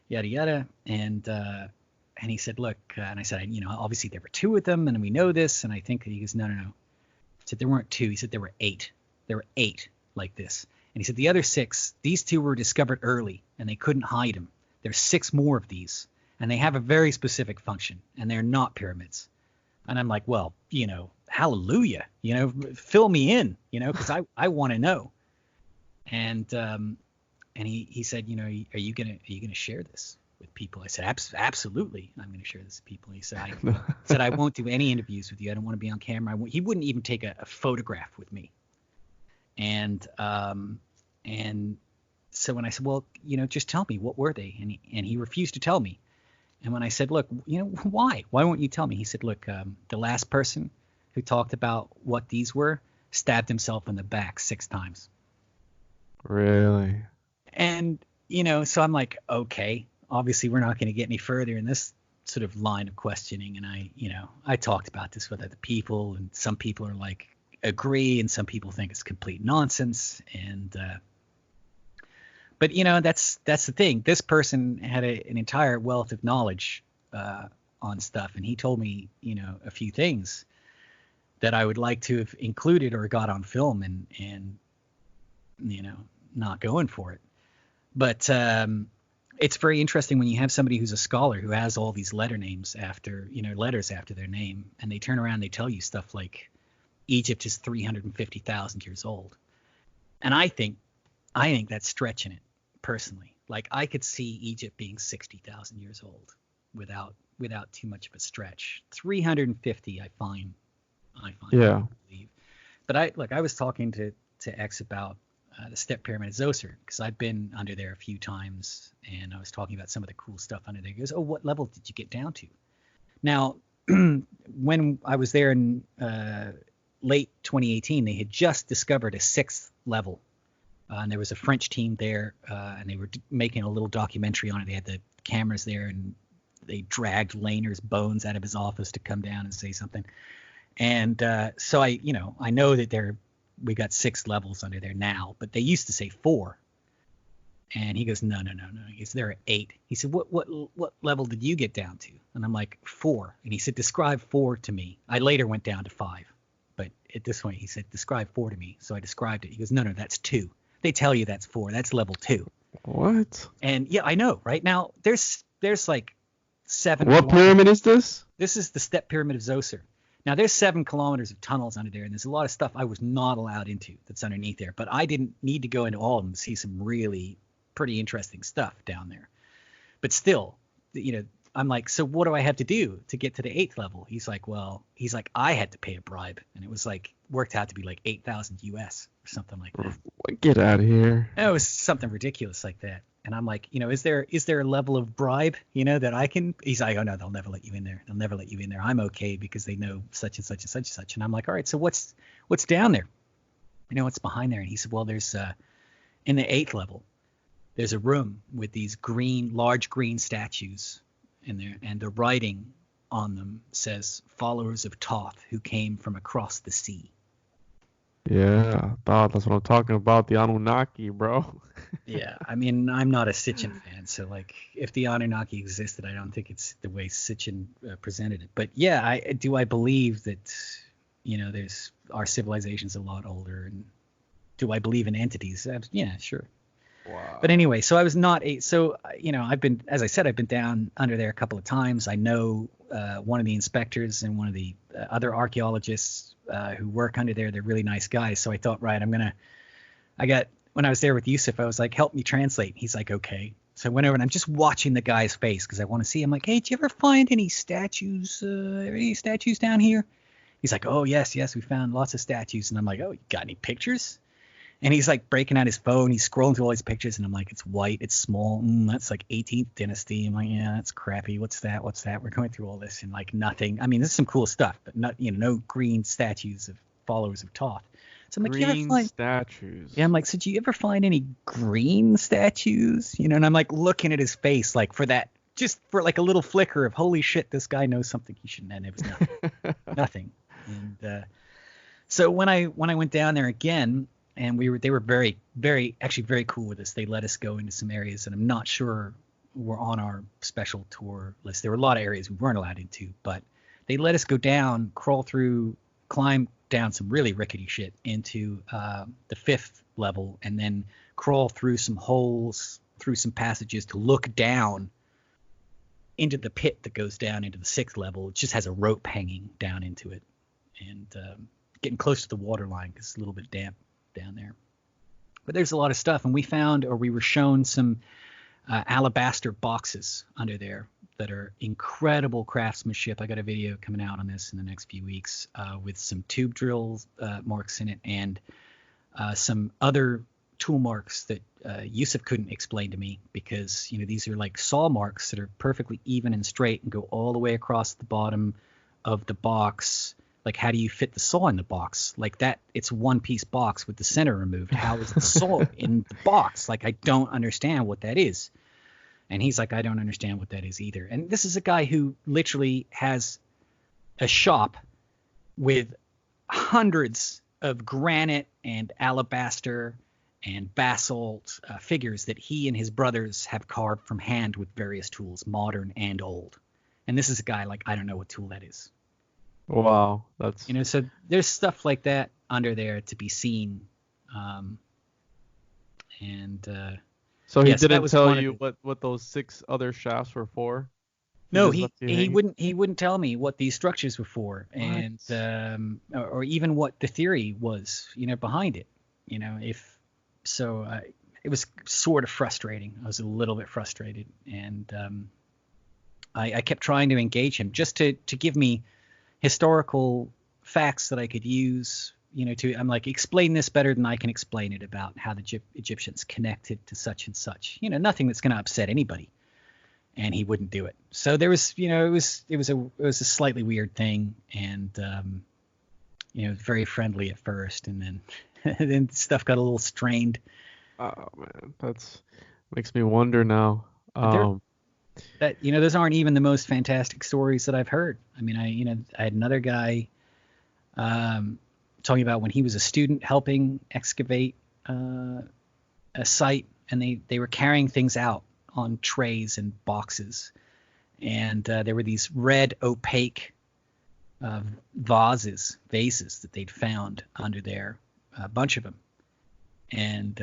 yada yada." And he said, "Look," and I said, "Obviously there were two of them, and we know this." And I think he goes, "No." He said there weren't two. He said there were 8. There were 8 like this. And he said the other 6, these 2 were discovered early, and they couldn't hide them. There's 6 more of these. And they have a very specific function, and they're not pyramids." And I'm like, well, hallelujah, fill me in, because I want to know. And he said, are you gonna share this with people? I said, absolutely, I'm gonna share this with people. He said, I won't do any interviews with you. I don't want to be on camera. He wouldn't even take a photograph with me. And so when I said, well, just tell me, what were they? And he refused to tell me. And when I said, look, why won't you tell me? He said, look, the last person who talked about what these were stabbed himself in the back 6 times. Really? And, so I'm like, okay, obviously we're not going to get any further in this sort of line of questioning. And I talked about this with other people, and some people are like, agree, and some people think it's complete nonsense. And, but that's the thing. This person had an entire wealth of knowledge on stuff, and he told me a few things that I would like to have included or got on film, and not going for it. But it's very interesting when you have somebody who's a scholar who has all these letters after their name, and they turn around and they tell you stuff like Egypt is 350,000 years old, and I think that's stretching it. Personally, like I could see Egypt being 60,000 years old without too much of a stretch. 350, I find. Yeah. But I was talking to X about the Step Pyramid at Zoser because I've been under there a few times, and I was talking about some of the cool stuff under there. He goes, "Oh, what level did you get down to?" Now, when I was there in late 2018, they had just discovered a 6th level. And there was a French team there, and they were making a little documentary on it. They had the cameras there, and they dragged Lehner's bones out of his office to come down and say something. And so I know that we got 6 levels under there now, but they used to say 4. And he goes, no. He goes, there are 8. He said, what level did you get down to? And I'm like, 4. And he said, describe 4 to me. I later went down to 5. But at this point, he said, describe 4 to me. So I described it. He goes, no, that's 2. They tell you that's 4. That's level 2. What? And yeah, I know. Right now, there's like 7. What pyramid is this? This is the Step Pyramid of Zoser. Now, there's 7 kilometers of tunnels under there, and there's a lot of stuff I was not allowed into that's underneath there. But I didn't need to go into all of them to see some really pretty interesting stuff down there. But still, I'm like, so what do I have to do to get to the 8th level? He's like, I had to pay a bribe, and it was like worked out to be like 8,000 US or something like that. Get out of here. And it was something ridiculous like that. And I'm like, is there a level of bribe, that I can? He's like, oh no, they'll never let you in there. They'll never let you in there. I'm okay because they know such and such and such and such. And I'm like, all right, so what's down there? What's behind there? And he said, well, there's in the 8th level, there's a room with these large green statues in there, and the writing on them says, followers of Thoth who came from across the sea. Yeah, that's what I'm talking about, the Anunnaki, bro. Yeah, I mean, I'm not a Sitchin fan, so like, if the Anunnaki existed, I don't think it's the way Sitchin presented it. But yeah, I believe that, there's our civilization's a lot older, and do I believe in entities? Yeah, sure. Wow. But anyway, so I was not I've been, as I said, I've been down under there a couple of times. I know one of the inspectors and one of the other archaeologists who work under there. They're really nice guys. So I thought, right, when I was there with Yusuf, I was like, help me translate. He's like, okay. So I went over and I'm just watching the guy's face because I want to see. I'm like, hey, did you ever find any statues? Any statues down here? He's like, oh, yes, we found lots of statues. And I'm like, oh, you got any pictures? And he's like breaking out his phone. He's scrolling through all these pictures. And I'm like, it's white. It's small. That's like 18th dynasty. I'm like, yeah, that's crappy. What's that? We're going through all this and like nothing. I mean, this is some cool stuff, but not, no green statues of followers of Thoth. So I'm like, green statues. Yeah, I'm like, so did you ever find any green statues? And I'm like looking at his face like for that, just for like a little flicker of holy shit, this guy knows something he shouldn't. And it was nothing. Nothing. And so when I went down there again, and they were very, very, actually very cool with us. They let us go into some areas that I'm not sure were on our special tour list. There were a lot of areas we weren't allowed into, but they let us go down, climb down some really rickety shit into the 5th level, and then crawl through some holes, through some passages to look down into the pit that goes down into the 6th level. It just has a rope hanging down into it, and getting close to the water line because it's a little bit damp down there. But there's a lot of stuff, and we were shown some alabaster boxes under there that are incredible craftsmanship. I got a video coming out on this in the next few weeks with some tube drill marks in it, and some other tool marks that Yusuf couldn't explain to me, because these are like saw marks that are perfectly even and straight and go all the way across the bottom of the box. Like, how do you fit the saw in the box? Like that, it's one piece box with the center removed. How is the saw in the box? Like, I don't understand what that is. And he's like, I don't understand what that is either. And this is a guy who literally has a shop with hundreds of granite and alabaster and basalt figures that he and his brothers have carved from hand with various tools, modern and old. And this is a guy like, I don't know what tool that is. Wow, that's so there's stuff like that under there to be seen, So he didn't tell you what those 6 other shafts were for? No, he wouldn't tell me what these structures were for, What? and or even what the theory was, behind it. It was sort of frustrating. I was a little bit frustrated, and I kept trying to engage him just to give me historical facts that I could use, I'm like, explain this better than I can explain it, about how the Egyptians connected to such and such, nothing that's going to upset anybody. And he wouldn't do it. So there was, it was a slightly weird thing, and very friendly at first, and then then stuff got a little strained. Oh man, that's makes me wonder now. Those aren't even the most fantastic stories that I've heard. I mean, I had another guy talking about when he was a student helping excavate a site and they were carrying things out on trays and boxes, and there were these red opaque vases that they'd found under there, a bunch of them, and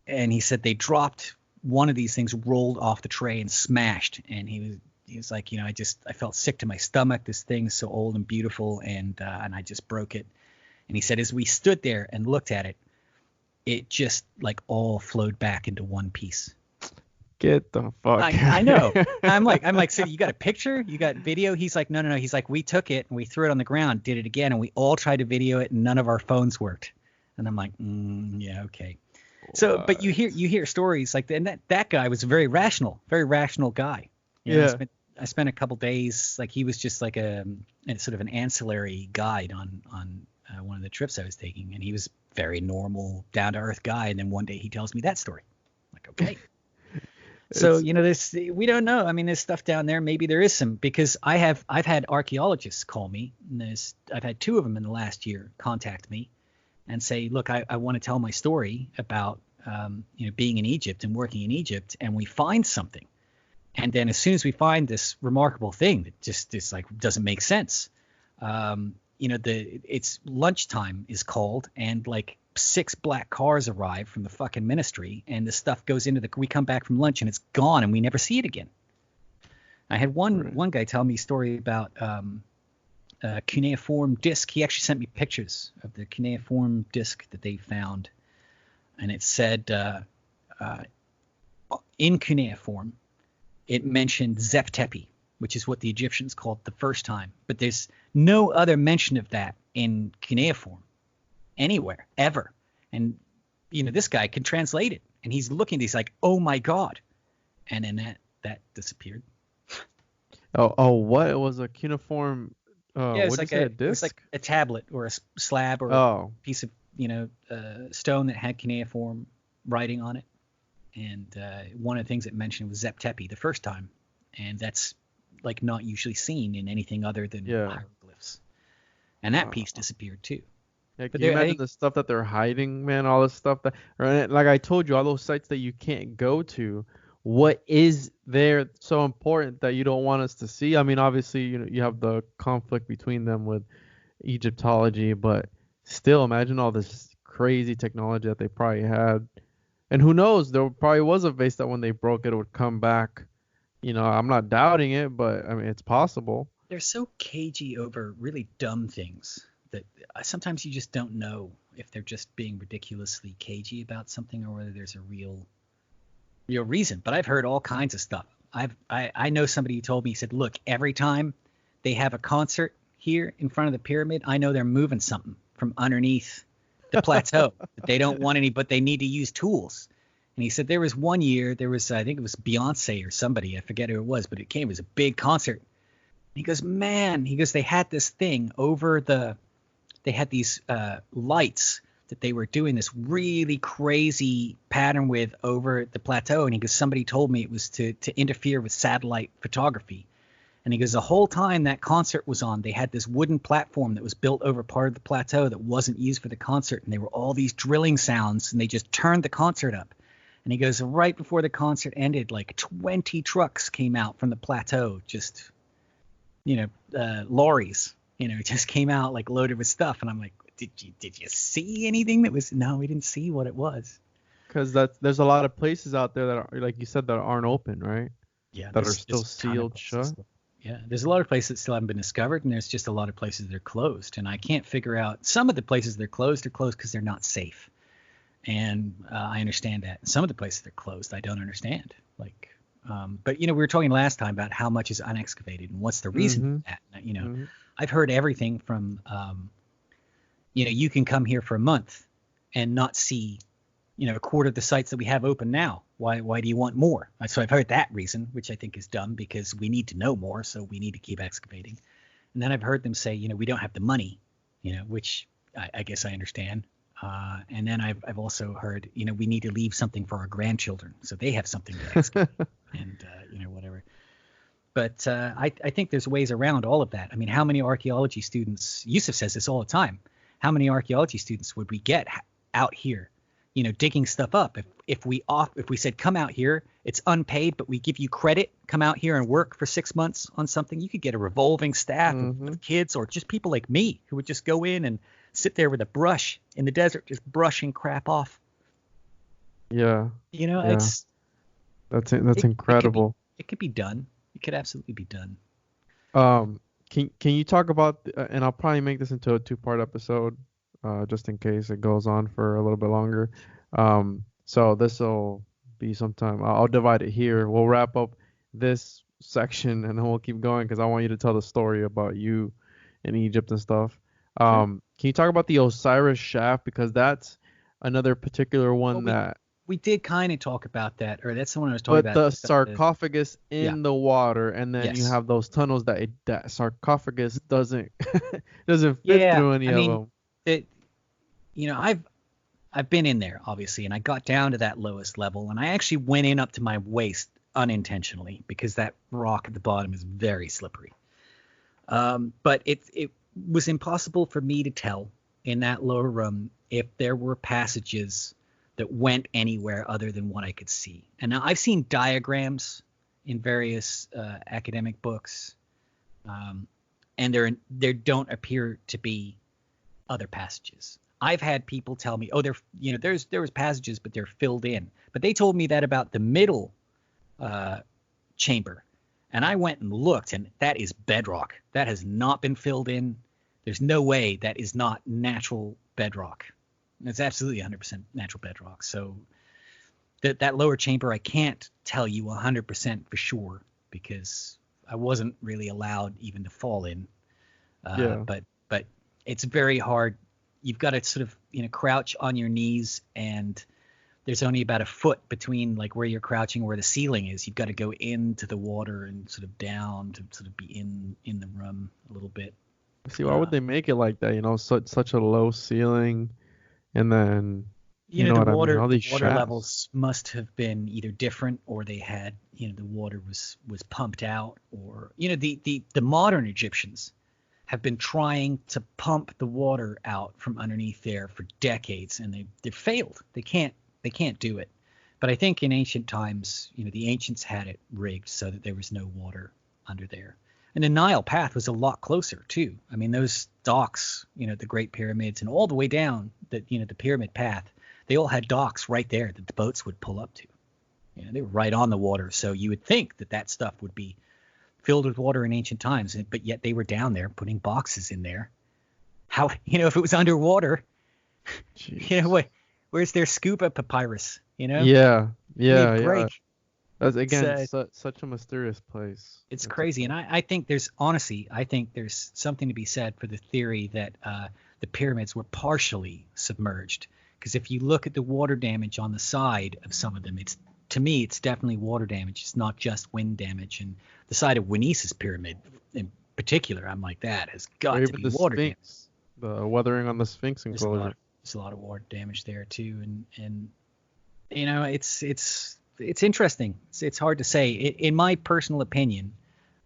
he said they dropped one of these things, rolled off the tray and smashed, and he was like, I felt sick to my stomach. This thing's so old and beautiful, and I just broke it. And he said, as we stood there and looked at it, it just like all flowed back into one piece. Get the fuck. I know. I'm like, so you got a picture? You got video? He's like, no. He's like, we took it and we threw it on the ground, did it again, and we all tried to video it, and none of our phones worked. And I'm like, yeah, okay. So, but you hear stories like that, and that guy was a very rational guy. I spent a couple days, like he was just like a sort of an ancillary guide on one of the trips I was taking, and he was very normal, down to earth guy. And then one day he tells me that story. I'm like, okay. So we don't know. I mean, there's stuff down there. Maybe there is some, because I've had archaeologists call me, and I've had 2 of them in the last year contact me and say, look, I want to tell my story about being in Egypt and working in Egypt, and we find something. And then as soon as we find this remarkable thing that just like doesn't make sense, it's lunchtime is called, and like 6 black cars arrive from the fucking ministry, and the stuff goes into we come back from lunch and it's gone, and we never see it again. I had one guy tell me a story about a cuneiform disc. He actually sent me pictures of the cuneiform disc that they found, and it said in cuneiform it mentioned Zep Tepi, which is what the Egyptians called the first time, but there's no other mention of that in cuneiform anywhere ever. And this guy can translate it, and he's looking, he's like, oh my god, and then that disappeared. What? It was a cuneiform it was like a tablet or a slab or a piece of stone that had cuneiform writing on it, and one of the things it mentioned was Zep Tepi the first time, and that's like not usually seen in anything other than hieroglyphs, and that piece disappeared too. Yeah, can you imagine the stuff that they're hiding, man? All this stuff like I told you, all those sites that you can't go to. What is there so important that you don't want us to see? I mean, obviously, you have the conflict between them with Egyptology, but still, imagine all this crazy technology that they probably had. And who knows? There probably was a vase that when they broke it, it would come back. I'm not doubting it, but I mean, it's possible. They're so cagey over really dumb things that sometimes you just don't know if they're just being ridiculously cagey about something or whether there's a real reason. But I've heard all kinds of stuff. I know somebody who told me, he said, look, every time they have a concert here in front of the pyramid, I know they're moving something from underneath the plateau. They don't want any, but they need to use tools. And he said there was one year, I think it was Beyonce or somebody, I forget who it was, but it was a big concert. And he goes, they had this thing they had these lights that they were doing this really crazy pattern with over the plateau. And he goes, somebody told me it was to interfere with satellite photography. And he goes, the whole time that concert was on, they had this wooden platform that was built over part of the plateau that wasn't used for the concert. And there were all these drilling sounds, and they just turned the concert up. And he goes, right before the concert ended, like 20 trucks came out from the plateau, just, lorries, just came out like loaded with stuff. And I'm like, did you see anything that was? No, we didn't see what it was. Because there's a lot of places out there that are, like you said, that aren't open, right? Yeah. That are still sealed shut. Yeah, there's a lot of places that still haven't been discovered, and there's just a lot of places that are closed. And I can't figure out, some of the places they're closed because they're not safe. And I understand that. Some of the places they're closed, I don't understand. Like, but we were talking last time about how much is unexcavated and what's the reason for that. I've heard everything from, you can come here for a month and not see, a quarter of the sites that we have open now. Why do you want more? So I've heard that reason, which I think is dumb because we need to know more, so we need to keep excavating. And then I've heard them say, we don't have the money, which I guess I understand. And then I've also heard, we need to leave something for our grandchildren so they have something to excavate and, whatever. But I think there's ways around all of that. I mean, how many archaeology students, Yusuf says this all the time, how many archaeology students would we get out here digging stuff up. If we said, come out here, it's unpaid, but we give you credit, come out here and work for 6 months on something, you could get a revolving staff of kids, or just people like me who would just go in and sit there with a brush in the desert, just brushing crap off. Yeah. It's that's incredible. It could be done. It could absolutely be done. Can you talk about, and I'll probably make this into a 2-part episode, just in case it goes on for a little bit longer. So this will be sometime. I'll divide it here. We'll wrap up this section and then we'll keep going because I want you to tell the story about you in Egypt and stuff. Sure. Can you talk about the Osiris shaft, because that's another particular one we did kind of talk about that, or that's the one I was talking about. But the sarcophagus in the water, and then you have those tunnels that sarcophagus doesn't fit through any of them. I've been in there, obviously, and I got down to that lowest level, and I actually went in up to my waist unintentionally because that rock at the bottom is very slippery. But it was impossible for me to tell in that lower room if there were passages that went anywhere other than what I could see. And now I've seen diagrams in various academic books, and there don't appear to be other passages. I've had people tell me, there was passages, but they're filled in. But they told me that about the middle chamber, and I went and looked, and that is bedrock. That has not been filled in. There's no way that is not natural bedrock. It's absolutely 100% natural bedrock. So that lower chamber, I can't tell you 100% for sure because I wasn't really allowed even to fall in. But it's very hard. You've got to sort of crouch on your knees, and there's only about a foot between like where you're crouching and where the ceiling is. You've got to go into the water and sort of down to sort of be in the room a little bit. See, why would they make it like that? Such a low ceiling. And then, the water levels must have been either different, or they had, the water was pumped out, or, the modern Egyptians have been trying to pump the water out from underneath there for decades, and they've failed. They can't do it. But I think in ancient times, the ancients had it rigged so that there was no water under there. And the Nile path was a lot closer too. I mean, those docks, the Great Pyramids, and all the way down the pyramid path, they all had docks right there that the boats would pull up to. They were right on the water. So you would think that stuff would be filled with water in ancient times, but yet they were down there putting boxes in there. How, if it was underwater, where's their scuba papyrus, Yeah. Break. That's, again, such a mysterious place. It's crazy. And I think there's something to be said for the theory that the pyramids were partially submerged. Because if you look at the water damage on the side of some of them, to me, it's definitely water damage. It's not just wind damage. And the side of Winesis pyramid in particular, I'm like, that has got to be water damage. The weathering on the Sphinx enclosure. There's a lot of water damage there too. And it's interesting. It's hard to say. In my personal opinion,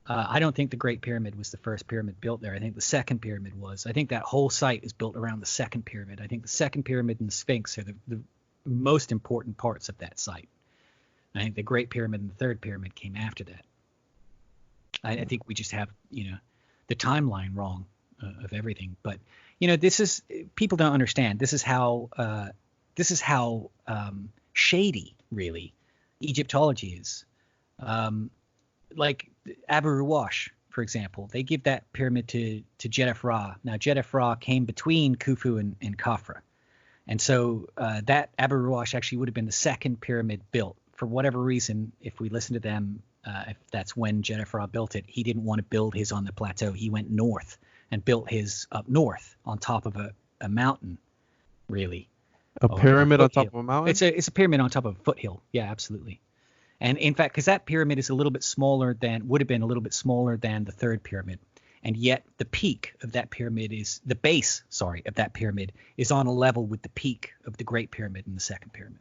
I don't think the Great Pyramid was the first pyramid built there. I think the second pyramid was. I think that whole site is built around the second pyramid. I think the second pyramid and the Sphinx are the most important parts of that site. I think the Great Pyramid and the third pyramid came after that. I think we just have, the timeline wrong of everything. But, this is, people don't understand. This is how shady, really, Egyptology is. Like Abu Ruwash, for example, they give that pyramid to Jedef-Ra. Now, Jedef-Ra came between Khufu and Khafra. And so that Abu Ruwash actually would have been the second pyramid built. For whatever reason, if we listen to them, if that's when Jedef-Ra built it, he didn't want to build his on the plateau. He went north and built his up north on top of a mountain, really. A pyramid on top of a mountain? It's a pyramid on top of a foothill. Yeah, absolutely. And in fact, because that pyramid is would have been a little bit smaller than the third pyramid. And yet the peak of that pyramid the base of that pyramid is on a level with the peak of the Great Pyramid and the second pyramid.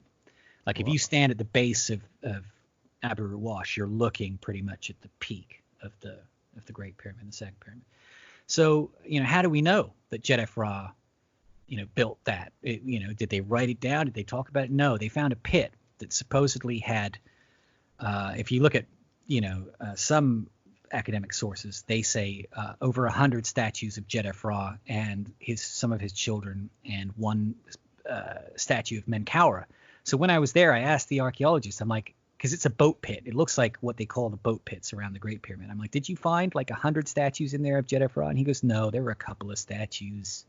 Like if you stand at the base of Abu Ruwash, you're looking pretty much at the peak of the Great Pyramid and the second pyramid. So, how do we know that Jedef-Ra built that. Did they write it down? Did they talk about it? No, they found a pit that supposedly had, if you look at, some academic sources, they say over 100 statues of Jeddah and some of his children, and one statue of Menkaura. So when I was there, I asked the archaeologist, I'm like, because it's a boat pit. It looks like what they call the boat pits around the Great Pyramid. I'm like, did you find like 100 statues in there of Jeddah? And he goes, no, there were a couple of statues.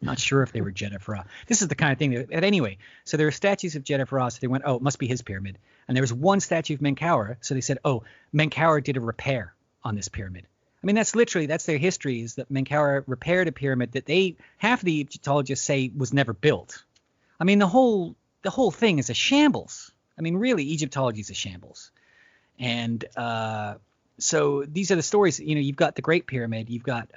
I'm not sure if they were Jeddah. This is the kind of thing that, anyway, so there were statues of Jeddah. So they went, oh, it must be his pyramid. And there was one statue of Menkaura. So they said, oh, Menkaura did a repair on this pyramid. I mean, that's their history, is that Menkaura repaired a pyramid that half of the Egyptologists say was never built. I mean, the whole thing is a shambles. I mean, really, Egyptology is a shambles. And so these are the stories. You've got the Great Pyramid. You've got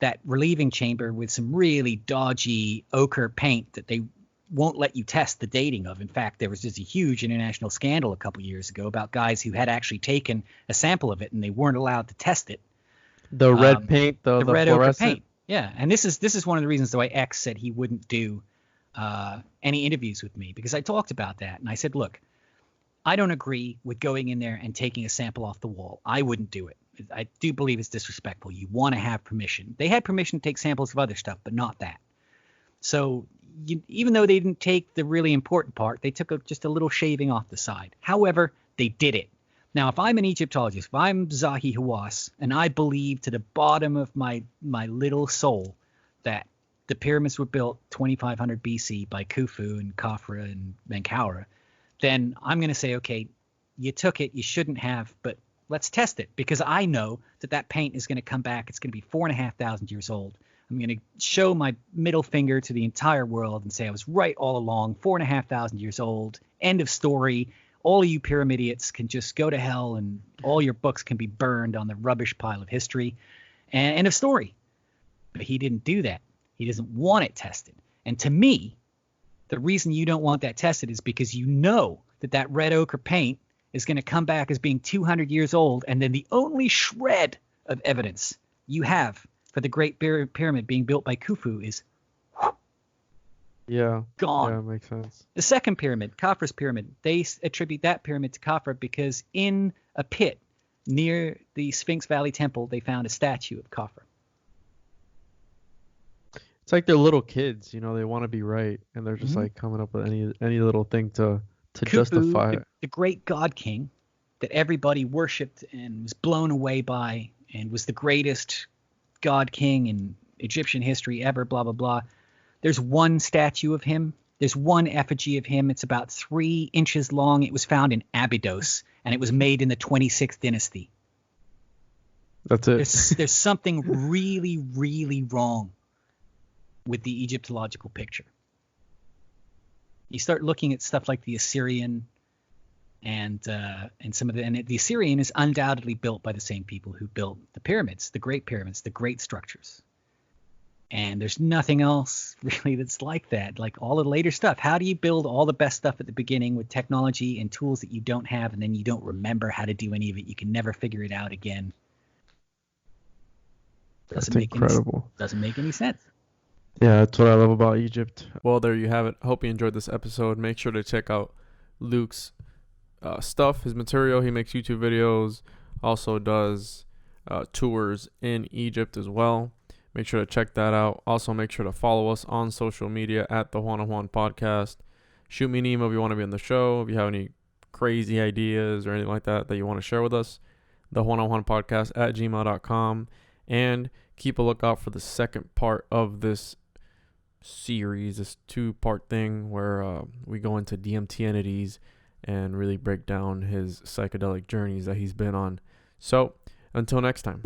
that relieving chamber with some really dodgy ochre paint that they won't let you test the dating of. In fact, there was just a huge international scandal a couple years ago about guys who had actually taken a sample of it and they weren't allowed to test it. The red paint, the red ochre paint. Yeah, and this is one of the reasons why X said he wouldn't do any interviews with me, because I talked about that and I said, look, I don't agree with going in there and taking a sample off the wall. I wouldn't do it. I do believe it's disrespectful. You want to have permission. They had permission to take samples of other stuff, but not that. So even though they didn't take the really important part, they took just a little shaving off the side. However, they did it. Now, if I'm an Egyptologist, if I'm Zahi Hawass, and I believe to the bottom of my little soul that the pyramids were built 2500 BC by Khufu and Khafra and Menkaura, then I'm going to say, okay, you took it, you shouldn't have, but let's test it, because I know that paint is going to come back. It's going to be 4,500 years old. I'm going to show my middle finger to the entire world and say I was right all along, 4,500 years old, end of story. All of you pyramidians can just go to hell, and all your books can be burned on the rubbish pile of history, and end of story. But he didn't do that. He doesn't want it tested. And to me, the reason you don't want that tested is because you know that red ochre paint is going to come back as being 200 years old, and then the only shred of evidence you have for the Great Pyramid being built by Khufu is gone. Yeah, makes sense. The second pyramid, Khafra's pyramid, they attribute that pyramid to Khafra because in a pit near the Sphinx Valley Temple, they found a statue of Khafra. It's like they're little kids, they want to be right, and they're just like coming up with any little thing to Khufu, justify it. The great god king that everybody worshipped and was blown away by, and was the greatest god king in Egyptian history ever, blah, blah, blah. There's one statue of him. There's one effigy of him. It's about 3 inches long. It was found in Abydos, and it was made in the 26th dynasty. That's it. There's something really, really wrong with the Egyptological picture. You start looking at stuff like the Assyrian and some of the Assyrian is undoubtedly built by the same people who built the pyramids, the great structures. And there's nothing else really that's like that, like all of the later stuff. How do you build all the best stuff at the beginning with technology and tools that you don't have, and then you don't remember how to do any of it? You can never figure it out again. That's incredible. Doesn't make any sense. Yeah, that's what I love about Egypt. Well, there you have it. Hope you enjoyed this episode. Make sure to check out Luke's stuff, his material. He makes YouTube videos, also does tours in Egypt as well. Make sure to check that out. Also, make sure to follow us on social media at the Juan Podcast. Shoot me an email if you want to be on the show. If you have any crazy ideas or anything like that you want to share with us, the Juan Podcast at gmail.com. And keep a lookout for the second part of this series, this 2-part thing where we go into DMT entities and really break down his psychedelic journeys that he's been on. So, until next time.